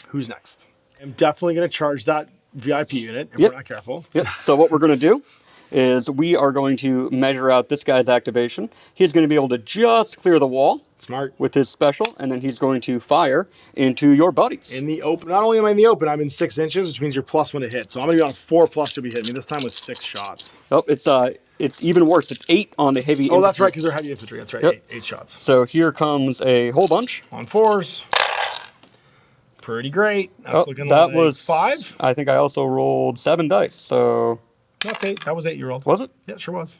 S1: Who's next? I'm definitely going to charge that VIP unit if we're not careful.
S2: Yep. So what we're going to do is we are going to measure out this guy's activation. He's going to be able to just clear the wall.
S1: Smart.
S2: With his special, and then he's going to fire into your buddies.
S1: In the open. Not only am I in the open, I'm in 6 inches, which means you're +1 to hit. So I'm going to be on 4+ to be hitting me. This time with 6 shots.
S2: Oh, it's even worse. It's 8 on the heavy infantry.
S1: Oh, that's right, because they're heavy infantry. That's right, 8 shots.
S2: So here comes a whole bunch.
S1: On 4s. Pretty great. That's
S2: Oh,
S1: looking
S2: that
S1: like
S2: was
S1: 5.
S2: I think I also rolled 7 dice. So
S1: That's 8. That was 8 you rolled.
S2: was it?
S1: Yeah, sure was.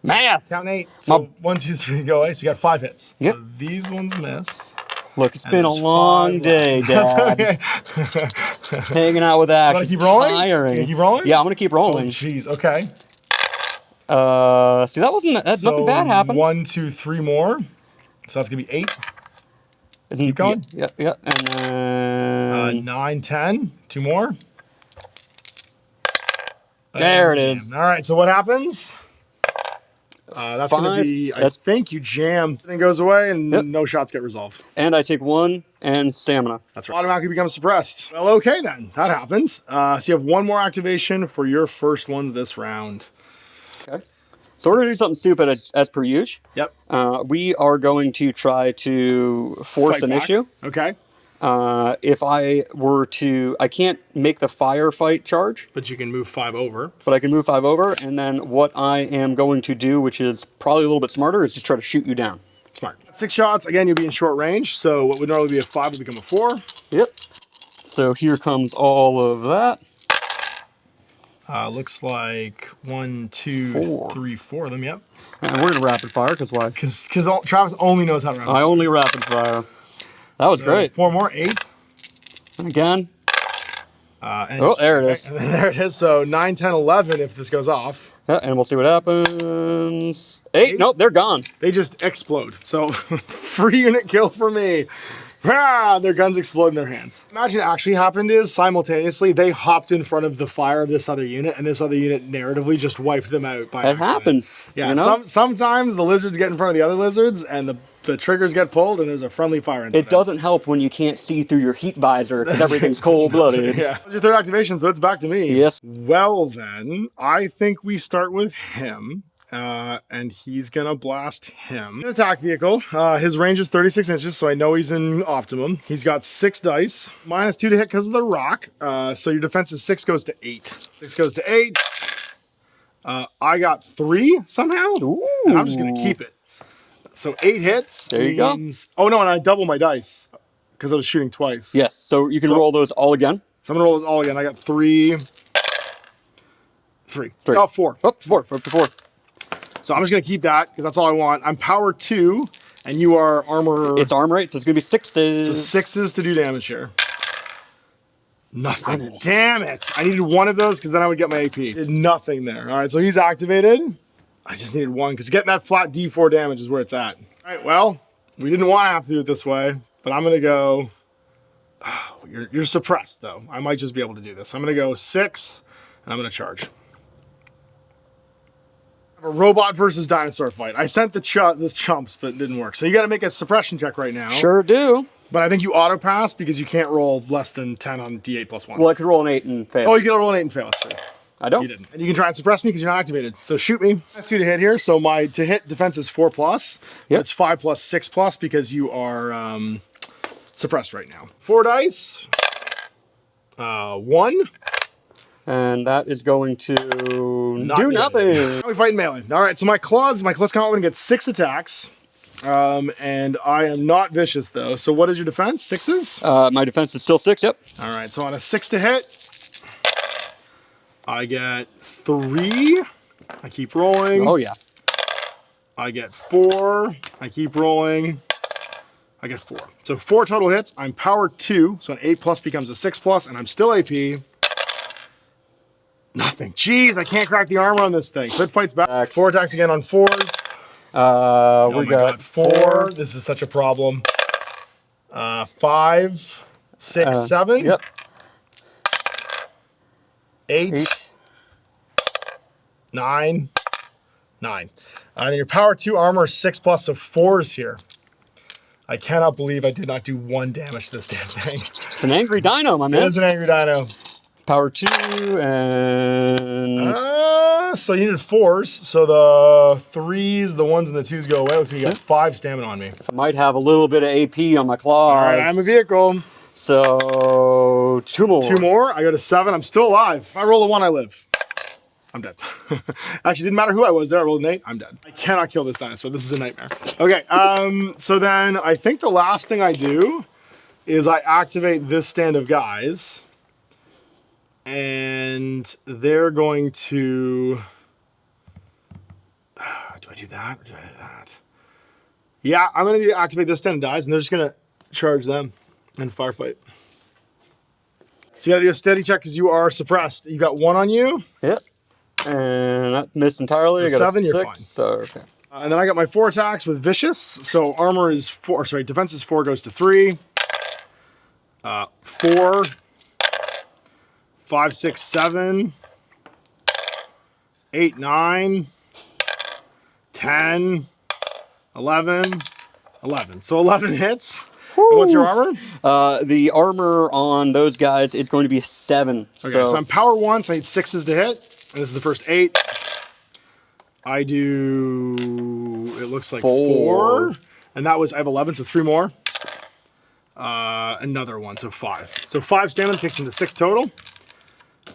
S2: Math.
S1: Count 8. So 1, 2, 3, go away. So you got 5 hits.
S2: Yep.
S1: So these ones miss.
S2: Look, it's
S1: And
S2: been a
S1: there's
S2: long
S1: 5
S2: day,
S1: left.
S2: Dad.
S1: That's okay.
S2: Hanging out with Ash.
S1: You wanna
S2: is
S1: keep rolling?
S2: tiring.
S1: You gonna keep rolling?
S2: Yeah, I'm gonna keep
S1: Oh,
S2: rolling.
S1: jeez. Okay.
S2: See, that's nothing bad happened.
S1: 1, 2, 3 more. So that's gonna be 8. Keep going.
S2: Yeah. And then
S1: 9, 10. 2 more.
S2: there it is.
S1: All right. So what happens? That's going to
S2: 5.
S1: be, I think you jam. Everything goes away and
S2: Yep.
S1: no shots get resolved.
S2: And I take 1 and stamina.
S1: That's right. Automatically becomes suppressed. Well, okay then. That happens. So you have 1 more activation for your first ones this round.
S2: Okay. So we're gonna do something stupid as per usual.
S1: Yep.
S2: We are going to try to force
S1: Fight
S2: an
S1: back.
S2: issue.
S1: Okay.
S2: If I were to, I can't make the firefight charge,
S1: But you can move 5 over.
S2: but I can move 5 over, and then what I am going to do, which is probably a little bit smarter, is just try to shoot you down.
S1: Smart. 6 shots. Again, you'll be in short range. So what would normally be a 5 will become a 4.
S2: Yep. So here comes all of that.
S1: Looks like 1, 2,
S2: 4.
S1: 3, 4 of them. Yep.
S2: And we're gonna rapid fire, because why?
S1: Because Travis only knows how to round.
S2: I only rapid fire. That was great.
S1: 4 more. 8.
S2: And again.
S1: And
S2: Oh, there it is.
S1: And then there it is. So 9, 10, 11 if this goes off.
S2: Yeah, and we'll see what happens. 8. Nope, they're gone.
S1: They just explode. So free unit kill for me. Ah, their guns explode in their hands. Imagine actually happened is simultaneously they hopped in front of the fire of this other unit, and this other unit narratively just wiped them out by
S2: It
S1: accident.
S2: happens.
S1: Yeah,
S2: you know?
S1: sometimes the lizards get in front of the other lizards, and the triggers get pulled, and there's a friendly fire incident.
S2: It doesn't help when you can't see through your heat visor because everything's cold-blooded.
S1: Yeah. That's your third activation, so it's back to me.
S2: Yes.
S1: Well then, I think we start with him. And he's gonna blast him. Attack vehicle. His range is 36 inches, so I know he's in optimum. He's got 6 dice, -2 to hit because of the rock. So your defense is 6 goes to 8. 6 goes to 8. I got 3 somehow.
S2: Ooh.
S1: And I'm just gonna keep it. So 8 hits.
S2: There you go.
S1: Oh no, and I double my dice because I was shooting twice.
S2: Yes, so you can roll those all again.
S1: So I'm gonna roll this all again. I got 3. 3. Oh, 4.
S2: Oh, 4. Up to 4.
S1: So I'm just gonna keep that because that's all I want. I'm power 2, and you are armor.
S2: It's arm rate, so it's going to be 6s.
S1: So 6s to do damage here. Nothing. Damn it! I needed 1 of those because then I would get my AP. Did nothing there. All right, so he's activated. I just needed 1 because getting that flat D4 damage is where it's at. All right, well, we didn't want to have to do it this way, but I'm gonna go. Oh, you're suppressed though. I might just be able to do this. I'm gonna go 6, and I'm gonna charge. A robot versus dinosaur fight. I sent this chumps, but it didn't work. So you got to make a suppression check right now.
S2: Sure do.
S1: But I think you auto pass because you can't roll less than 10 on D8 plus 1.
S2: Well, I could roll an 8 and fail.
S1: Oh, you can roll an 8 and fail. That's true.
S2: I don't.
S1: You didn't. And you can try and suppress me because you're not activated. So shoot me. Let's do to hit here. So my to hit defense is 4+.
S2: Yep.
S1: It's 5 plus 6 plus because you are suppressed right now. 4 dice. 1.
S2: And that is going to do
S1: good.
S2: nothing.
S1: Now we fight in melee. All right, so my close combat weapon gets 6 attacks. And I am not vicious though. So what is your defense? 6s?
S2: My defense is still 6, yep.
S1: All right, so on a 6 to hit, I get 3. I keep rolling.
S2: Oh, yeah.
S1: I get 4. I keep rolling. I get 4. So 4 total hits. I'm power 2, so an 8 plus becomes a 6 plus, and I'm still AP. Nothing. Jeez, I can't crack the armor on this thing. So it fights back. 4 attacks again on 4s.
S2: We got 4.
S1: This is such a problem. 5, 6, 7.
S2: Yep.
S1: 8. 9. 9. And then your power 2 armor is 6 plus, so 4s here. I cannot believe I did not do 1 damage to this damn thing.
S2: It's an angry dino, my man.
S1: It is an angry dino.
S2: Power 2 and...
S1: So you needed 4s. So the 3s, the 1s, and the 2s go away. So you got 5 stamina on me.
S2: I might have a little bit of AP on my claws.
S1: All right, I'm a vehicle.
S2: So 2 more.
S1: 2 more. I go to 7. I'm still alive. If I roll a 1, I live. I'm dead. Actually, didn't matter who I was there. I rolled an 8. I'm dead. I cannot kill this dinosaur. This is a nightmare. Okay, so then I think the last thing I do is I activate this stand of guys, and they're going to. Do I do that or do I do that? Yeah, I'm going to activate this stand of guys, and they're just going to charge them and firefight. So you got to do a steady check because you are suppressed. You got 1 on you.
S2: Yep. And that missed entirely. I got
S1: 7,
S2: a 6.
S1: you're fine.
S2: So, okay.
S1: And then I got my 4 attacks with vicious. So armor is 4. Sorry, defense is 4, goes to 3. 4, 5, 6, 7, 8, 9, 10, 11, 11. So 11 hits. And what's your armor?
S2: The armor on those guys is going to be a 7.
S1: Okay, so I'm power 1, so I need 6s to hit. And this is the first 8. I do, it looks like 4. And that was, I have 11, so 3 more. Another 1, so 5. So 5 stamina takes them to 6 total.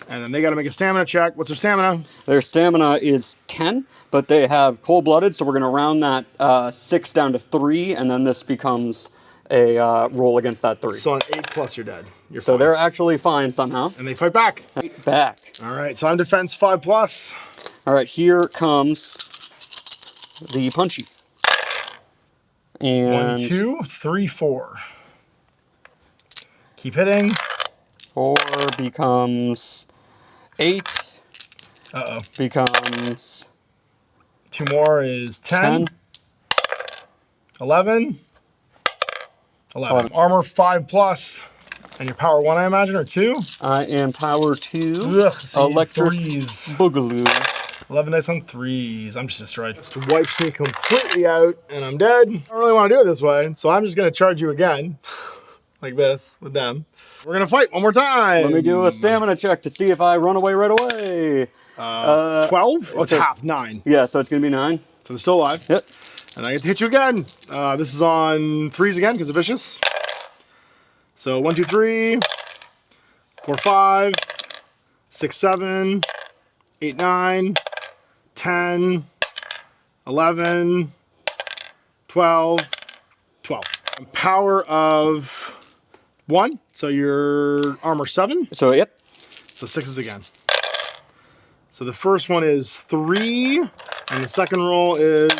S1: And then they got to make a stamina check. What's their stamina?
S2: Their stamina is 10, but they have cold-blooded, so we're going to round that 6 down to 3, and then this becomes a roll against that 3.
S1: So on 8 plus, you're dead. You're
S2: so
S1: fine.
S2: They're actually fine somehow.
S1: And they fight back.
S2: Fight back.
S1: All right, so I'm defense 5 plus.
S2: All right, here comes the punchy. And
S1: 1, 2, 3, 4. Keep hitting.
S2: 4 becomes 8.
S1: Uh-oh.
S2: Becomes
S1: 2 more is 10.
S2: 10.
S1: 11. 11. Armor 5 plus. And your power 1, I imagine, or 2?
S2: I am power 2.
S1: Ugh, so
S2: Electric
S1: 3s.
S2: Boogaloo.
S1: 11 dice on 3s. I'm just destroyed. Just wipes me completely out, and I'm dead. I don't really want to do it this way, so I'm just going to charge you again. Like this, with them. We're going to fight one more time.
S2: Let me do a stamina check to see if I run away right away.
S1: 12? Oh, it's half. 9.
S2: Yeah, so it's going to be 9.
S1: So they're still alive.
S2: Yep.
S1: And I get to hit you again. This is on 3s again, because of vicious. So 1, 2, 3, 4, 5, 6, 7, 8, 9, 10, 11, 12, 12. And power of 1, so your armor 7.
S2: So, yep.
S1: So 6s again. So the first one is 3, and the second roll is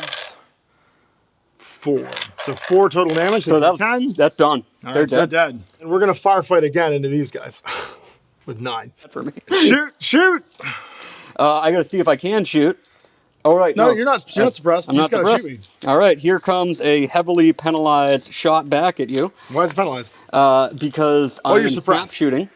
S1: 4. So 4 total damage.
S2: So that's
S1: 10.
S2: That's done.
S1: All
S2: They're
S1: right, so
S2: dead.
S1: they're dead. And we're going to firefight again into these guys with 9.
S2: For me.
S1: Shoot, shoot.
S2: I got to see if I can shoot. All right.
S1: No, you're not suppressed.
S2: I'm
S1: You
S2: not
S1: just gotta
S2: suppressed.
S1: shoot me.
S2: All right, here comes a heavily penalized shot back at you.
S1: Why is it penalized?
S2: Because
S1: you're
S2: I'm
S1: suppressed.
S2: snap shooting.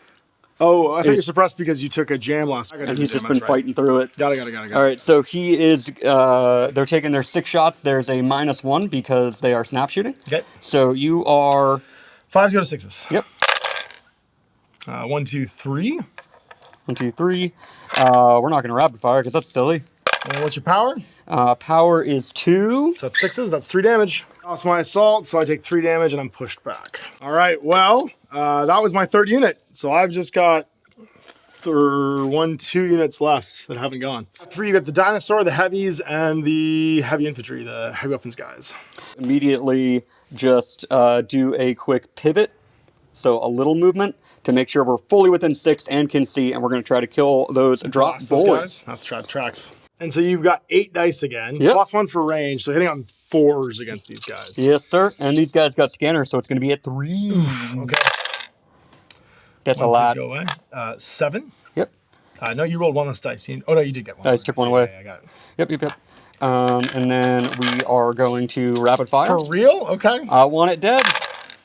S1: Oh, I think you're suppressed because you took a jam last.
S2: And he's just been fighting through it.
S1: Got it.
S2: All right, so he is, they're taking their 6 shots. There's a -1 because they are snap shooting.
S1: Okay.
S2: So you are...
S1: 5s go to 6s.
S2: Yep.
S1: 1, 2, 3.
S2: 1, 2, 3. We're not going to rapid fire because that's silly.
S1: And what's your power?
S2: Power is 2.
S1: So that's 6s. That's 3 damage. Lost my assault, so I take 3 damage and I'm pushed back. All right, well, that was my 3rd unit. So I've just got 1, 2 units left that haven't gone. 3, you got the dinosaur, the heavies, and the heavy infantry, the heavy weapons guys.
S2: Immediately just do a quick pivot. So a little movement to make sure we're fully within 6 and can see, and we're going to try to kill those drop
S1: Blast
S2: boys.
S1: those guys. That's tracks. And so you've got 8 dice again.
S2: Yep.
S1: +1 for range, so hitting on 4s against these guys.
S2: Yes, sir. And these guys got scanners, so it's going to be at 3.
S1: Okay.
S2: That's a
S1: Once
S2: lot.
S1: these go away. 7.
S2: Yep.
S1: No, you rolled 1 on this dice. Oh, no, you did get 1.
S2: I just took 1 away.
S1: Yeah, I got it.
S2: Yep. And then we are going to rapid fire.
S1: For real? Okay.
S2: I want it dead.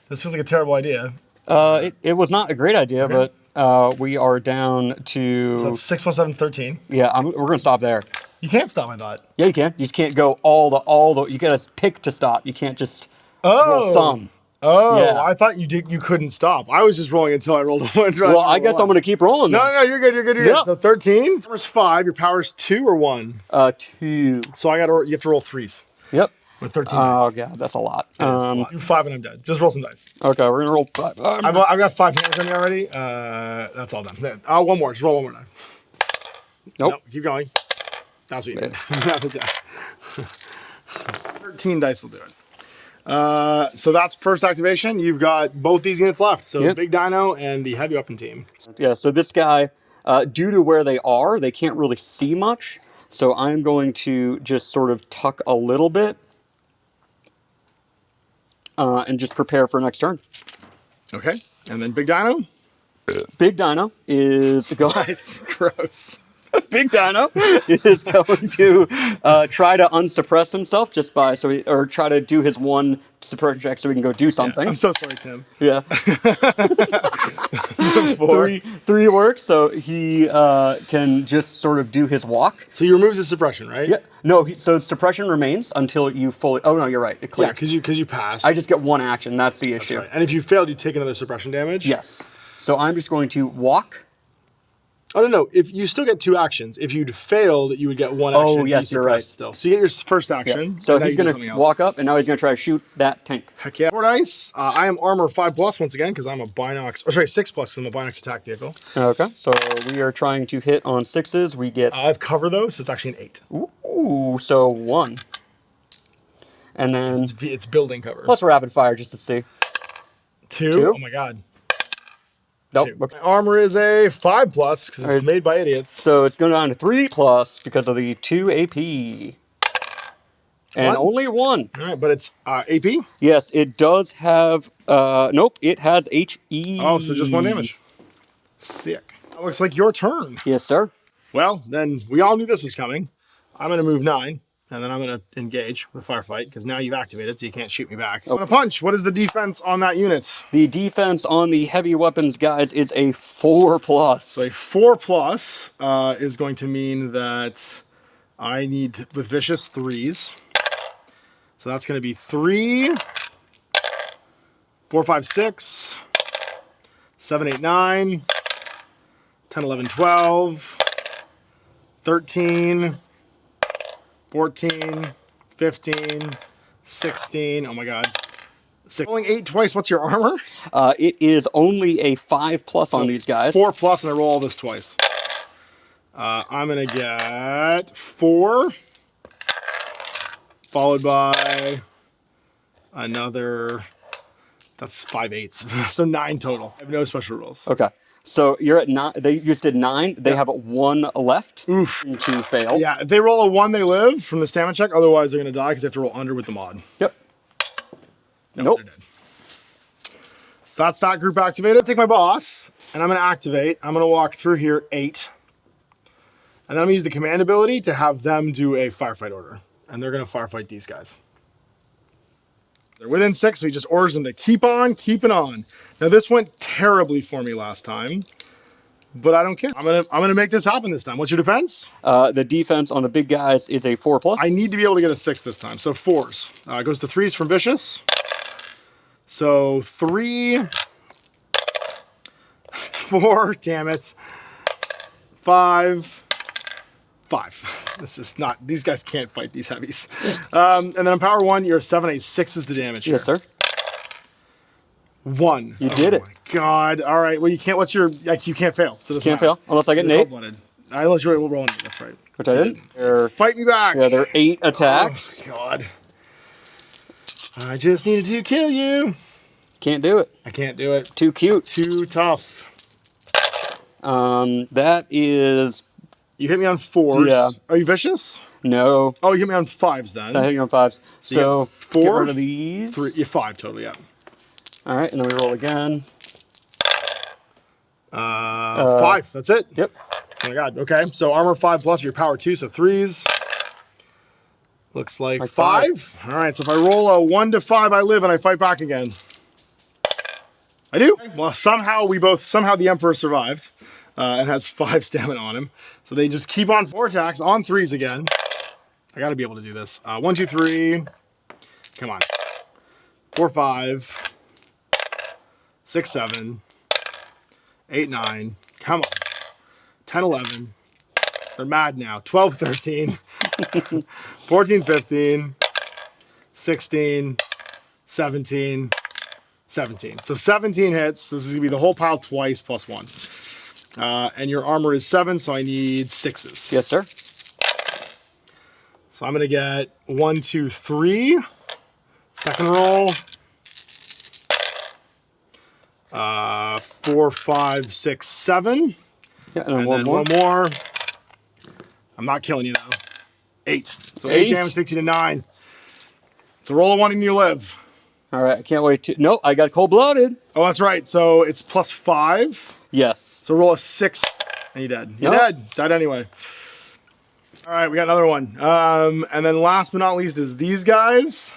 S1: This feels like a terrible idea.
S2: It was not a great idea,
S1: Okay.
S2: but we are down to...
S1: So that's 6 + 7, 13.
S2: Yeah, we're going to stop there.
S1: You can't stop, I thought.
S2: Yeah, you can. You just can't go all the. You got to pick to stop. You can't just roll some.
S1: Oh,
S2: Yeah.
S1: I thought you couldn't stop. I was just rolling until I rolled a 1.
S2: Well, I guess I'm going to keep rolling.
S1: No,
S2: then.
S1: no, you're good.
S2: Yeah.
S1: So 13. Power's 5. Your power's 2 or 1.
S2: 2.
S1: So you have to roll 3s
S2: Yep.
S1: with 13
S2: Oh,
S1: dice.
S2: God, that's a lot.
S1: That's a lot. Do 5 and I'm dead. Just roll some dice.
S2: Okay, we're going to roll 5.
S1: I've got 5 hands on you already. That's all done. There. 1 more. Just roll 1 more die.
S2: Nope.
S1: No, keep going. That's what you did. That's what you did. 13 dice will do it. So that's first activation. You've got both these units left. So
S2: Yep.
S1: Big Dino and the heavy weapon team.
S2: Yeah, so this guy, due to where they are, they can't really see much. So I'm going to just sort of tuck a little bit and just prepare for next turn.
S1: Okay. And then Big Dino.
S2: Big Dino is going.
S1: Nice. Gross.
S2: Big Dino is going to try to unsuppress himself just by or try to do his one suppression check so we can go do something.
S1: Yeah, I'm so sorry, Tim.
S2: Yeah. Three works, so he can just sort of do his walk.
S1: So he removes his suppression, right?
S2: Yeah. No, so suppression remains until you fully. Oh no, you're right. It clears.
S1: Yeah, because you pass.
S2: I just get one action. That's the issue.
S1: Right. And if you failed, you take another suppression damage.
S2: Yes. So I'm just going to walk.
S1: Oh, no. If you still get 2 actions. If you'd failed, you would get 1 action.
S2: Oh, yes, you're right.
S1: Still. So you get your first action.
S2: Yeah. So he's going to walk up, and now he's going to try to shoot that tank.
S1: Heck yeah. 4 dice. I am armor 5+ once again, because I'm a Binox. Or sorry, 6+, because I'm a Binox attack vehicle.
S2: Okay. So we are trying to hit on 6s. We get.
S1: I have cover, though, so it's actually an 8.
S2: Ooh, so 1. And then.
S1: It's building cover.
S2: Let's rapid fire just to see.
S1: 2. Oh, my God.
S2: Nope. Okay.
S1: My armor is a 5+, because it's made by idiots.
S2: So it's going down to 3+ because of the 2 AP. And only 1.
S1: All right, but it's AP?
S2: Yes, it does have... nope, it has HE.
S1: Oh, so just 1 damage. Sick. That looks like your turn.
S2: Yes, sir.
S1: Well, then we all knew this was coming. I'm going to move 9. And then I'm going to engage with a firefight, because now you've activated, so you can't shoot me back. I'm going to punch. What is the defense on that unit?
S2: The defense on the heavy weapons guys is a 4+.
S1: So a 4+ is going to mean that I need, with vicious, 3s. So that's going to be 3, 4, 5, 6, 7, 8, 9, 10, 11, 12, 13, 14, 15, 16. Oh my God. Rolling 8 twice. What's your armor?
S2: It is only a 5+ on these guys.
S1: 4+, and I roll all this twice. I'm going to get 4, followed by another, that's 5 8s. So 9 total. I have no special rules.
S2: Okay. So you're at 9. They just did 9. They have 1 left to fail.
S1: Yeah, if they roll a 1, they live from the stamina check. Otherwise, they're going to die because they have to roll under with the mod.
S2: Yep.
S1: Nope. They're dead. So that's that group activated. Take my boss, and I'm going to activate. I'm going to walk through here 8. And then I'm going to use the command ability to have them do a firefight order. And they're going to firefight these guys. They're within 6, so he just orders them to keep on keeping on. Now this went terribly for me last time, but I don't care. I'm gonna make this happen this time. What's your defense?
S2: The defense on the big guys is a 4+.
S1: I need to be able to get a 6 this time, so 4s. Goes to 3s from vicious. So 3, 4, damn it, 5. This is not, these guys can't fight these heavies. And then on power 1, you're 7, 8, 6 is the damage.
S2: Yes, sir.
S1: 1.
S2: You did it.
S1: Oh my God. All right. Well, you can't, what's your, like, you can't fail. So this
S2: Can't fail unless I get an 8.
S1: Unless you're rolling 8, that's right.
S2: Which I didn't.
S1: Fight me back.
S2: Yeah, they're 8 attacks.
S1: Oh, God. I just needed to kill you.
S2: Can't do it.
S1: I can't do it.
S2: Too cute.
S1: Too tough.
S2: That is...
S1: You hit me on 4s.
S2: Yeah.
S1: Are you vicious?
S2: No.
S1: Oh, you hit me on 5s then.
S2: I hit you on 5s. So
S1: 4?
S2: Get rid of these.
S1: 3, yeah, 5 total, yeah.
S2: All right, and then we roll again.
S1: 5, that's it?
S2: Yep.
S1: Oh my God, okay. So armor 5+, your power 2, so 3s. Looks like 5. All right, so if I roll a 1 to 5, I live and I fight back again. I do. Well, somehow the Emperor survived and has 5 stamina on him. So they just keep on 4 attacks on 3s again. I got to be able to do this. 1, 2, 3. Come on. 4, 5. 6, 7. 8, 9. Come on. 10, 11. They're mad now. 12, 13. 14, 15. 16. 17. 17. So 17 hits. This is going to be the whole pile twice plus 1. And your armor is 7, so I need 6s.
S2: Yes, sir.
S1: So I'm going to get 1, 2, 3. Second roll. 4, 5, 6, 7.
S2: Yeah, and then
S1: And
S2: one
S1: then
S2: more.
S1: one more. I'm not killing you though. 8. So 8 damage takes you to 9. It's a roll of wanting you to live.
S2: All right, I can't wait to. No, I got cold-blooded.
S1: Oh, that's right. So it's plus 5.
S2: Yes.
S1: So roll a 6 and you're dead. You're dead. Died anyway. All right, we got another one. And then last but not least is these guys.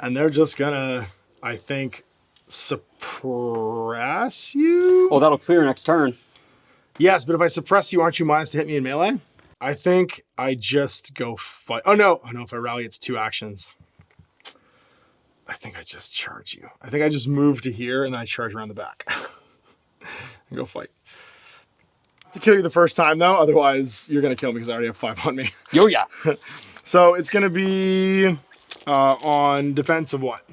S1: And they're just gonna, I think, suppress you.
S2: Oh, that'll clear next turn.
S1: Yes, but if I suppress you, aren't you minus to hit me in melee? I think I just go fight. Oh no, if I rally, it's 2 actions. I think I just charge you. I think I just move to here and then I charge around the back. And go fight. To kill you the first time though, otherwise you're gonna kill me because I already have 5 on me.
S2: Yo, yeah.
S1: So it's gonna be on defense of what?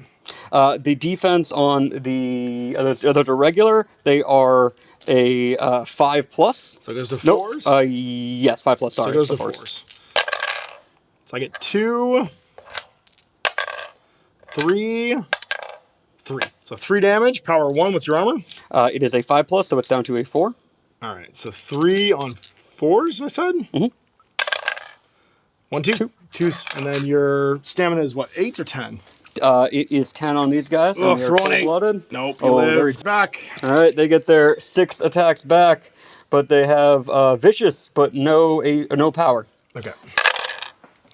S2: The defense on the those are regular. They are a 5+.
S1: So it goes to 4s?
S2: Nope. Yes, 5+. Sorry.
S1: So it goes to 4s. So I get 2, 3, 3. So 3 damage, power 1. What's your armor?
S2: It is a 5+, so it's down to a 4.
S1: All right, so 3 on 4s, I said?
S2: Mm-hmm.
S1: 1, 2. 2, and then your stamina is what, 8 or 10?
S2: It is 10 on these guys.
S1: Oh,
S2: And they are
S1: throw an 8.
S2: cold-blooded.
S1: Nope,
S2: Oh,
S1: they're back.
S2: All right, they get their 6 attacks back, but they have vicious, but no power.
S1: Okay.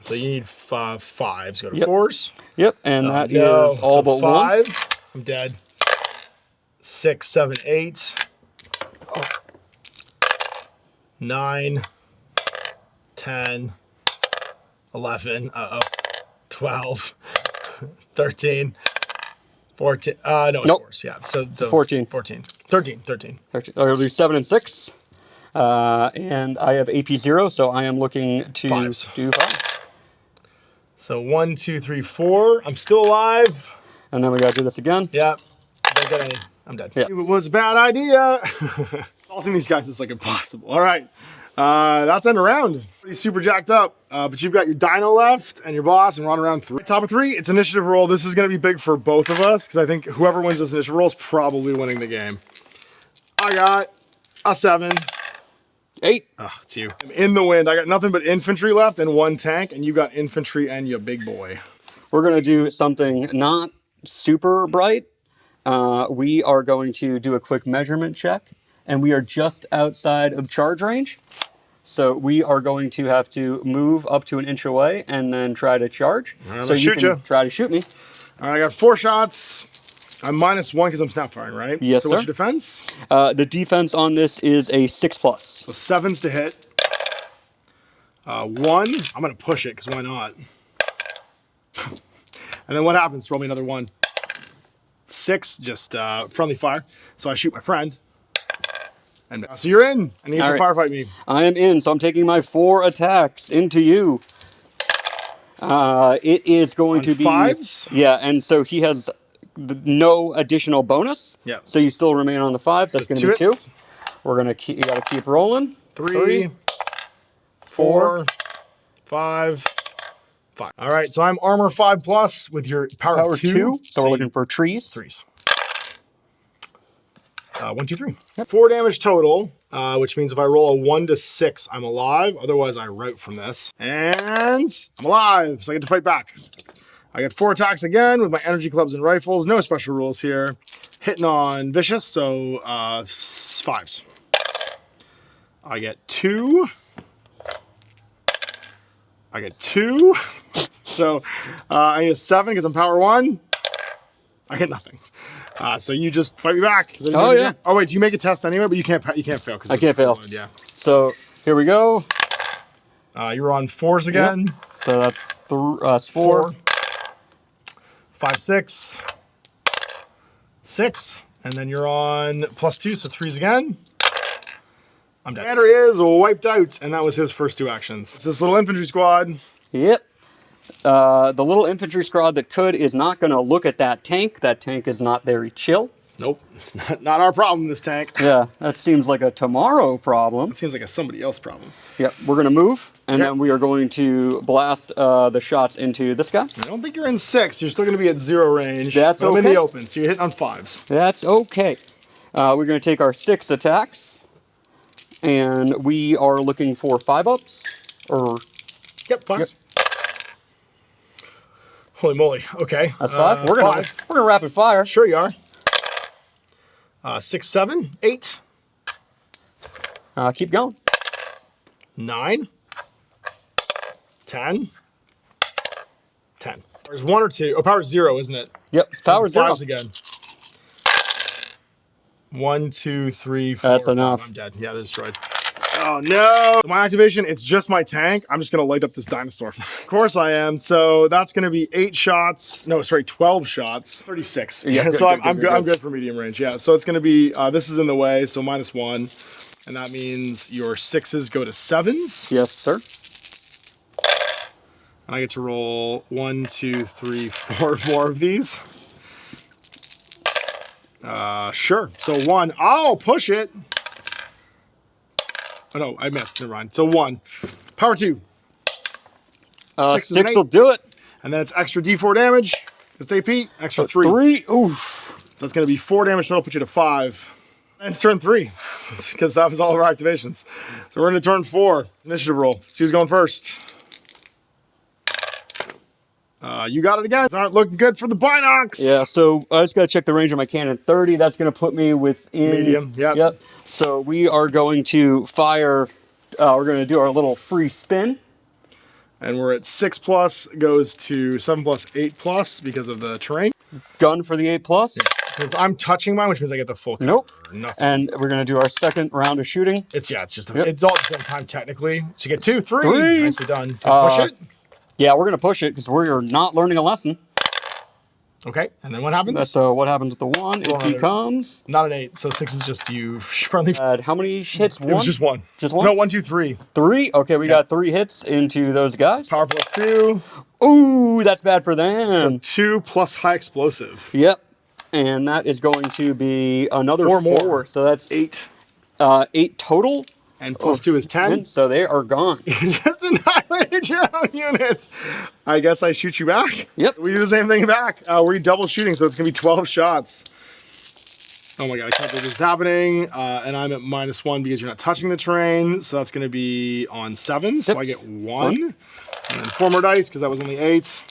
S1: So you need 5s, go to
S2: Yep.
S1: 4s.
S2: Yep, and that is all
S1: so
S2: but
S1: 5.
S2: 1.
S1: I'm dead. 6, 7, 8. 9, 10, 11, 12, 13, 14. No, it's
S2: Nope.
S1: 4s. Yeah, so
S2: 14.
S1: 14. 13.
S2: 13. It'll be 7 and 6. And I have AP 0, so I am looking to
S1: 5s.
S2: do 5.
S1: So 1, 2, 3, 4. I'm still alive.
S2: And then we gotta do this again.
S1: Yeah. Don't get any. I'm dead.
S2: Yeah.
S1: It was a bad idea. Ulting these guys is like impossible. All right. That's end of round. Pretty super jacked up. But you've got your dino left and your boss and we're on round 3. Top of 3, it's initiative roll. This is going to be big for both of us because I think whoever wins this initiative roll is probably winning the game. I got a 7.
S2: 8.
S1: Ugh, it's you. I'm in the wind. I got nothing but infantry left and 1 tank, and you got infantry and your big boy.
S2: We're gonna do something not super bright. We are going to do a quick measurement check, and we are just outside of charge range. So we are going to have to move up to an inch away and then try to charge.
S1: Right,
S2: so you can try to shoot me.
S1: All right, I got 4 shots. I'm -1 because I'm snap firing, right?
S2: Yes,
S1: so
S2: sir.
S1: what's your defense?
S2: The defense on this is a 6+.
S1: So 7's to hit. 1, I'm going to push it because why not? And then what happens? Roll me another 1. 6, just friendly fire. So I shoot my friend. And so you're in. I need to firefight me.
S2: I am in, so I'm taking my 4 attacks into you. It is going to be
S1: 5s?
S2: Yeah, and so he has no additional bonus.
S1: Yeah.
S2: So you still remain on the 5. That's going to be 2. We're gonna keep. You got to keep rolling.
S1: 3, 4, 5. All right, so I'm armor 5+ with your power 2.
S2: So we're looking for trees.
S1: 3s. 1, 2, 3. Yep. 4 damage total, which means if I roll a 1 to 6, I'm alive. Otherwise, I rout from this. And I'm alive, so I get to fight back. I get 4 attacks again with my energy clubs and rifles. No special rules here. Hitting on vicious, so 5s. I get 2. I get 2. So I get 7 because I'm power 1. I get nothing. So you just fight me back.
S2: Oh yeah.
S1: Oh wait, do you make a test anyway? But you can't fail.
S2: I can't fail.
S1: Yeah.
S2: So here we go.
S1: You're on 4s again.
S2: Yep. So that's 4.
S1: 5, 6. 6. And then you're on +2, so 3s again. I'm dead. Commander is wiped out, and that was his first 2 actions. It's this little infantry squad.
S2: Yep. The little infantry squad that could is not going to look at that tank. That tank is not very chill.
S1: Nope, it's not our problem, this tank.
S2: Yeah, that seems like a tomorrow problem.
S1: It seems like a somebody else problem.
S2: Yep, we're going to move and then we are going to blast the shots into this guy.
S1: I don't think you're in 6. You're still going to be at 0 range.
S2: That's
S1: I'm
S2: okay.
S1: in the open, so you're hitting on 5s.
S2: That's okay. We're going to take our 6 attacks, and we are looking for 5-ups. Or
S1: Yep, 5s. Holy moly. Okay.
S2: That's 5. We're gonna rapid fire.
S1: Sure you are. 6, 7, 8.
S2: Keep going.
S1: 9. 10. 10. There's 1 or 2. Oh, power 0, isn't it?
S2: Yep, it's power 0.
S1: 5s again. 1, 2, 3, 4.
S2: That's enough.
S1: I'm dead. Yeah, they're destroyed. Oh no! My activation, it's just my tank. I'm just gonna light up this dinosaur. Of course I am. So that's gonna be 8 shots. No, sorry, 12 shots. 36.
S2: Yeah,
S1: so I'm good for medium range. Yeah. So it's gonna be this is in the way, so -1. And that means your 6s go to 7s.
S2: Yes, sir.
S1: And I get to roll 1, 2, 3, 4 more of these. Sure. So 1. Oh, push it. Oh no, I missed. Never mind. So 1. Power 2.
S2: 6 will do it.
S1: And then it's extra D4 damage. It's AP. Extra 3.
S2: 3. Oof.
S1: That's going to be 4 damage total. Put you to 5. And it's turn 3. Because that was all of our activations. So we're into turn 4. Initiative roll. Let's see who's going first. You got it again. These aren't looking good for the binocs.
S2: Yeah, so I just got to check the range of my cannon. 30, that's going to put me within...
S1: Medium, yep.
S2: Yep. So we are going to fire... we're going to do our little free spin.
S1: And we're at 6+, goes to 7+, 8+ because of the terrain.
S2: Gun for the 8+.
S1: Yeah. Because I'm touching mine, which means I get the full cover.
S2: Nope.
S1: Nothing.
S2: And we're going to do our second round of shooting.
S1: It's just it's all at the same time technically. So you get 2, 3.
S2: 3.
S1: Nicely done. Push it.
S2: Yeah, we're going to push it because we're not learning a lesson.
S1: Okay, and then what happens?
S2: So what happens with the 1? It becomes...
S1: Not an 8, so 6 is just you friendly.
S2: How many hits? 1?
S1: It was just 1.
S2: Just 1?
S1: No, 1, 2, 3.
S2: 3? Okay, we got 3 hits into those guys.
S1: Power +2.
S2: Ooh, that's bad for them.
S1: So 2 plus high explosive.
S2: Yep. And that is going to be another
S1: 4 more.
S2: 4. So that's
S1: 8.
S2: 8 total.
S1: And +2 is 10.
S2: So they are gone.
S1: You just annihilated your own units. I guess I shoot you back.
S2: Yep.
S1: We do the same thing back. We're double shooting, so it's going to be 12 shots. Oh my god, I can't believe this is happening. And I'm at -1 because you're not touching the terrain. So that's going to be on 7s. Yep. So I get 1. And then 4 more dice because that was only 8.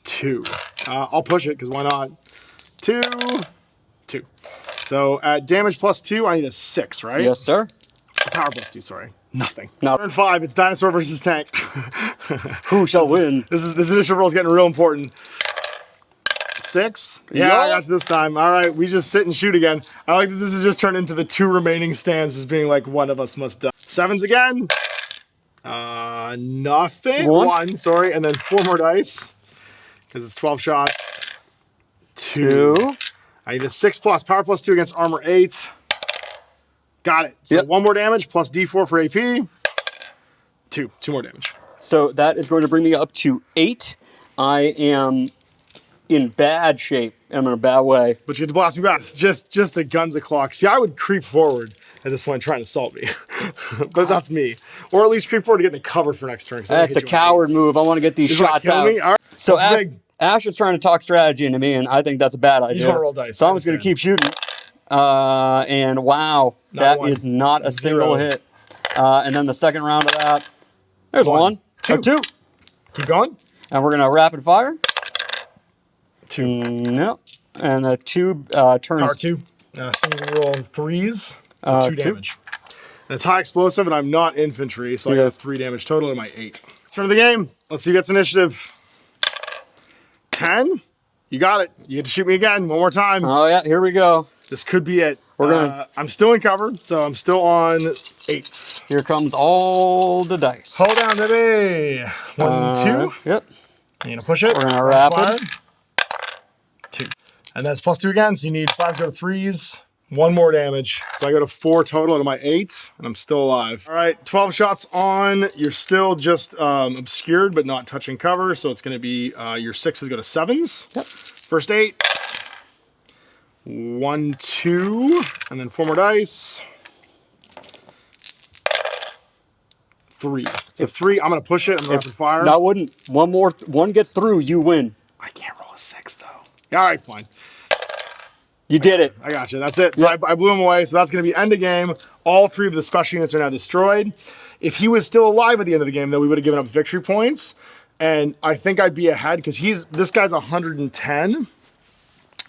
S1: 2. I'll push it because why not? 2. 2. So at damage +2, I need a 6, right?
S2: Yes, sir.
S1: Power +2, sorry. Nothing.
S2: No.
S1: Turn 5, it's dinosaur versus tank.
S2: Who shall win?
S1: This initial roll is getting real important. 6? Yeah, I got you this time. All right, we just sit and shoot again. I like that this has just turned into the 2 remaining stands as being like one of us must die. 7s again. Nothing. 1, sorry, and then 4 more dice because it's 12 shots. 2. I need a 6+, power +2 against armor 8. Got it. So 1 more damage plus D4 for AP. 2 more damage.
S2: So that is going to bring me up to 8. I am in bad shape. I'm in a bad way.
S1: But you had to blast me back. It's just the guns a clock. See, I would creep forward at this point trying to assault me. But that's me. Or at least creep forward to get in the cover for next turn.
S2: That's a coward move. I want to get these shots out.
S1: Me? All right.
S2: So Ash is trying to talk strategy into me, and I think that's a bad idea.
S1: You just want to roll dice.
S2: So I'm just going to keep shooting. And wow, that is not a single hit. And then the second round of that, there's 1, 2.
S1: Keep going.
S2: And we're going to rapid fire.
S1: 2.
S2: No. And the 2 turns.
S1: Power 2. So we roll 3s. So 2 damage. And it's high explosive, and I'm not infantry, so I got 3 damage total in my 8. Turn of the game. Let's see who gets initiative. 10. You got it. You get to shoot me again. One more time.
S2: Oh, yeah. Here we go.
S1: This could be it.
S2: We're going.
S1: I'm still in cover, so I'm still on 8s.
S2: Here comes all the dice.
S1: Hold down, baby. 1, 2.
S2: Yep.
S1: You're going to push it.
S2: We're going to rapid.
S1: 2. And that's +2 again, so you need 5s go to 3s. 1 more damage. So I go to 4 total out of my 8, and I'm still alive. All right, 12 shots on. You're still just obscured, but not touching cover. So it's going to be your 6s go to 7s.
S2: Yep.
S1: First 8. 1, 2, and then 4 more dice. 3. It's a 3. I'm going to push it. I'm going to fire.
S2: That wouldn't. One gets through, you win.
S1: I can't roll a 6, though. All right, fine.
S2: You did it.
S1: I got you. That's it. So I blew him away. So that's going to be end of game. All 3 of the special units are now destroyed. If he was still alive at the end of the game, though, we would have given up victory points. And I think I'd be ahead because this guy's 110.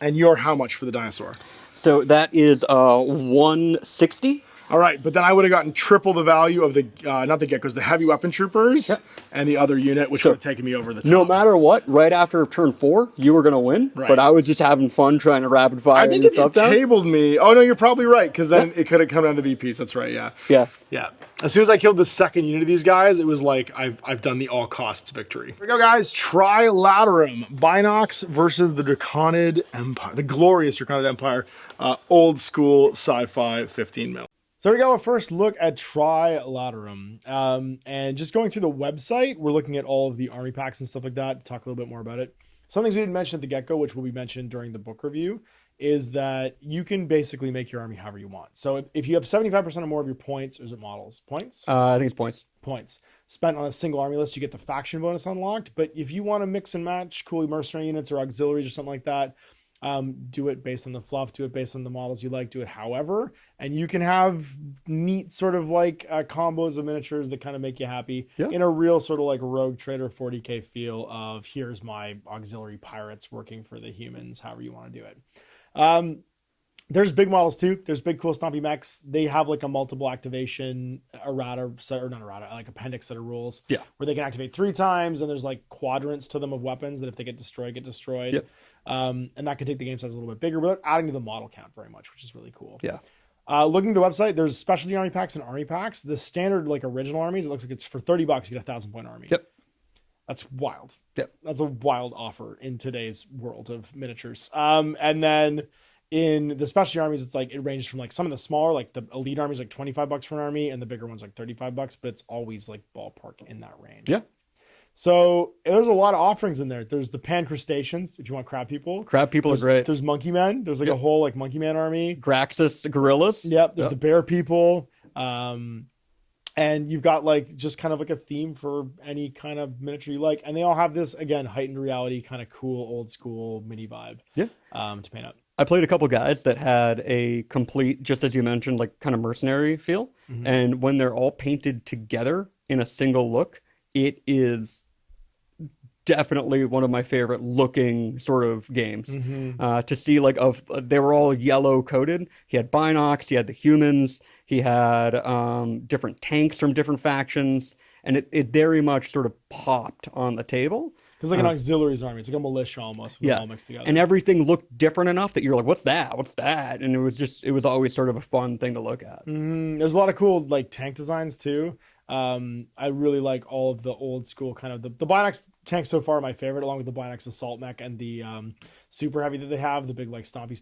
S1: And you're how much for the dinosaur?
S2: So that is 160.
S1: All right, but then I would have gotten triple the value of the, not the geckos, the heavy weapon troopers and the other unit, which would have taken me over the top.
S2: No matter what, right after turn 4, you were going to win.
S1: Right.
S2: But I was just having fun trying to rapid fire.
S1: I think if you tabled me, oh no, you're probably right, because then it could have come down to VPs. That's right, yeah.
S2: Yeah.
S1: Yeah. As soon as I killed the second unit of these guys, it was like, I've done the all costs victory. Here we go, guys. Trilaterium. Binox versus the Draconid Empire. The glorious Draconid Empire. Old school sci-fi 15 mil. So here we go, a first look at Trilaterium. And just going through the website, we're looking at all of the army packs and stuff like that to talk a little bit more about it. Some things we didn't mention at the get-go, which will be mentioned during the book review, is that you can basically make your army however you want. So if you have 75% or more of your points, or is it models? Points?
S2: I think it's points.
S1: Points. Spent on a single army list, you get the faction bonus unlocked. But if you want to mix and match cool mercenary units or auxiliaries or something like that, do it based on the fluff, do it based on the models you like, do it however, and you can have neat sort of like combos of miniatures that kind of make you happy in a real sort of like Rogue Trader 40k feel of here's my auxiliary pirates working for the humans, however you want to do it. There's big models too. There's big cool stompy mechs. They have like a multiple activation errata, or not errata, like appendix set of rules.
S2: Yeah.
S1: Where they can activate 3 times, and there's like quadrants to them of weapons that if they get destroyed, get destroyed.
S2: Yep.
S1: And that can take the game size a little bit bigger without adding to the model count very much, which is really cool.
S2: Yeah.
S1: Looking at the website, there's specialty army packs and army packs. The standard like original armies, it looks like it's for $30 you get a 1,000-point army.
S2: Yep.
S1: That's wild.
S2: Yep.
S1: That's a wild offer in today's world of miniatures. And then in the specialty armies, it's like it ranges from like some of the smaller, like the elite armies, like $25 for an army, and the bigger ones like $35, but it's always like ballpark in that range.
S2: Yeah.
S1: So there's a lot of offerings in there. There's the pan crustaceans, if you want crab people.
S2: Crab people are great.
S1: There's monkey men. There's like a whole like monkey man army.
S2: Graxus gorillas.
S1: Yep. There's the bear people. And you've got like just kind of like a theme for any kind of miniature you like. And they all have this, again, heightened reality, kind of cool, old school mini vibe to paint up.
S2: I played a couple guys that had a complete, just as you mentioned, like kind of mercenary feel. Mm-hmm. And when they're all painted together in a single look, it is definitely one of my favorite looking sort of games. Mm-hmm. To see like they were all yellow coated. He had Binox, he had the humans, he had different tanks from different factions, and it very much sort of popped on the table.
S1: It's like an auxiliaries army. It's like a militia almost. All mixed together.
S2: And everything looked different enough that you're like, what's that? What's that? And it was always sort of a fun thing to look at.
S1: There's a lot of cool like tank designs too. I really like all of the old school kind of the Binox tanks so far are my favorite, along with the Binox assault mech and the super heavy that they have, the big like stompy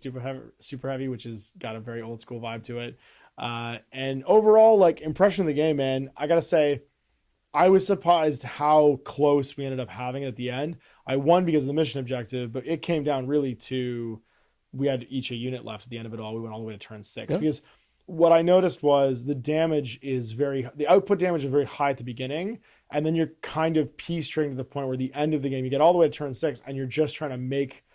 S1: super heavy, which has got a very old school vibe to it. And overall, like impression of the game, man, I gotta say, I was surprised how close we ended up having it at the end. I won because of the mission objective, but it came down really to we had each a unit left at the end of it all. We went all the way to turn 6 because what I noticed was the output damage is very high at the beginning, and then you're kind of piece-string to the point where the end of the game, you get all the way to turn 6, and you're just trying to make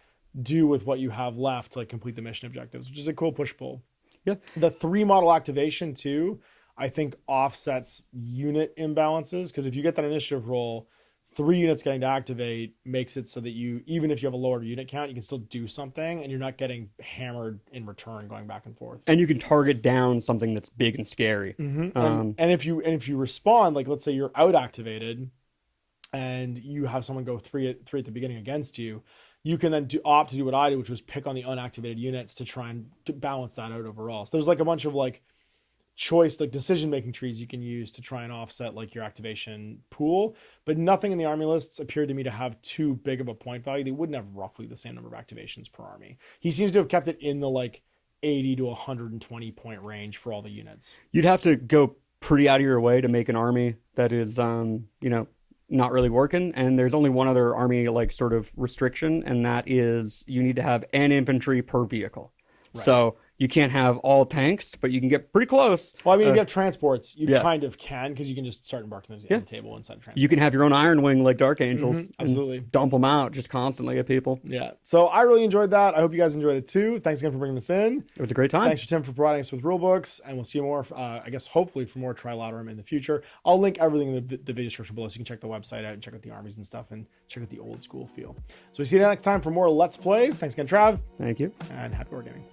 S1: do with what you have left to like complete the mission objectives, which is a cool push-pull. Yeah. The 3 model activation too, I think offsets unit imbalances, because if you get that initiative roll, 3 units getting to activate makes it so that you, even if you have a lower unit count, you can still do something and you're not getting hammered in return going back and forth. And
S2: you can target down something that's big and scary.
S1: Mm-hmm. And if you respond, like let's say you're out activated and you have someone go 3 at the beginning against you, you can then opt to do what I did, which was pick on the unactivated units to try and to balance that out overall. So there's like a bunch of like choice, like decision-making trees you can use to try and offset like your activation pool, but nothing in the army lists appeared to me to have too big of a point value. They wouldn't have roughly the same number of activations per army. He seems to have kept it in the like 80 to 120 point range for all the units.
S2: You'd have to go pretty out of your way to make an army that is, not really working. And there's only one other army like sort of restriction, and that is you need to have an infantry per vehicle. Right. So You can't have all tanks, but you can get pretty close.
S1: Well, I mean, if you have transports, you
S2: yeah.
S1: kind of can, because you can just start embarking them on the table inside transport.
S2: You can have your own Iron Wing like Dark Angels.
S1: Absolutely.
S2: Dump them out just constantly at people.
S1: Yeah. So I really enjoyed that. I hope you guys enjoyed it too. Thanks again for bringing this in.
S2: It was a great time.
S1: Thanks for Tim for providing us with rule books, and we'll see you more, I guess, hopefully for more Trilaterum in the future. I'll link everything in the video description below so you can check the website out and check out the armies and stuff and check out the old school feel. So we see you next time for more Let's Plays. Thanks again, Trav.
S2: Thank you.
S1: And happy wargaming.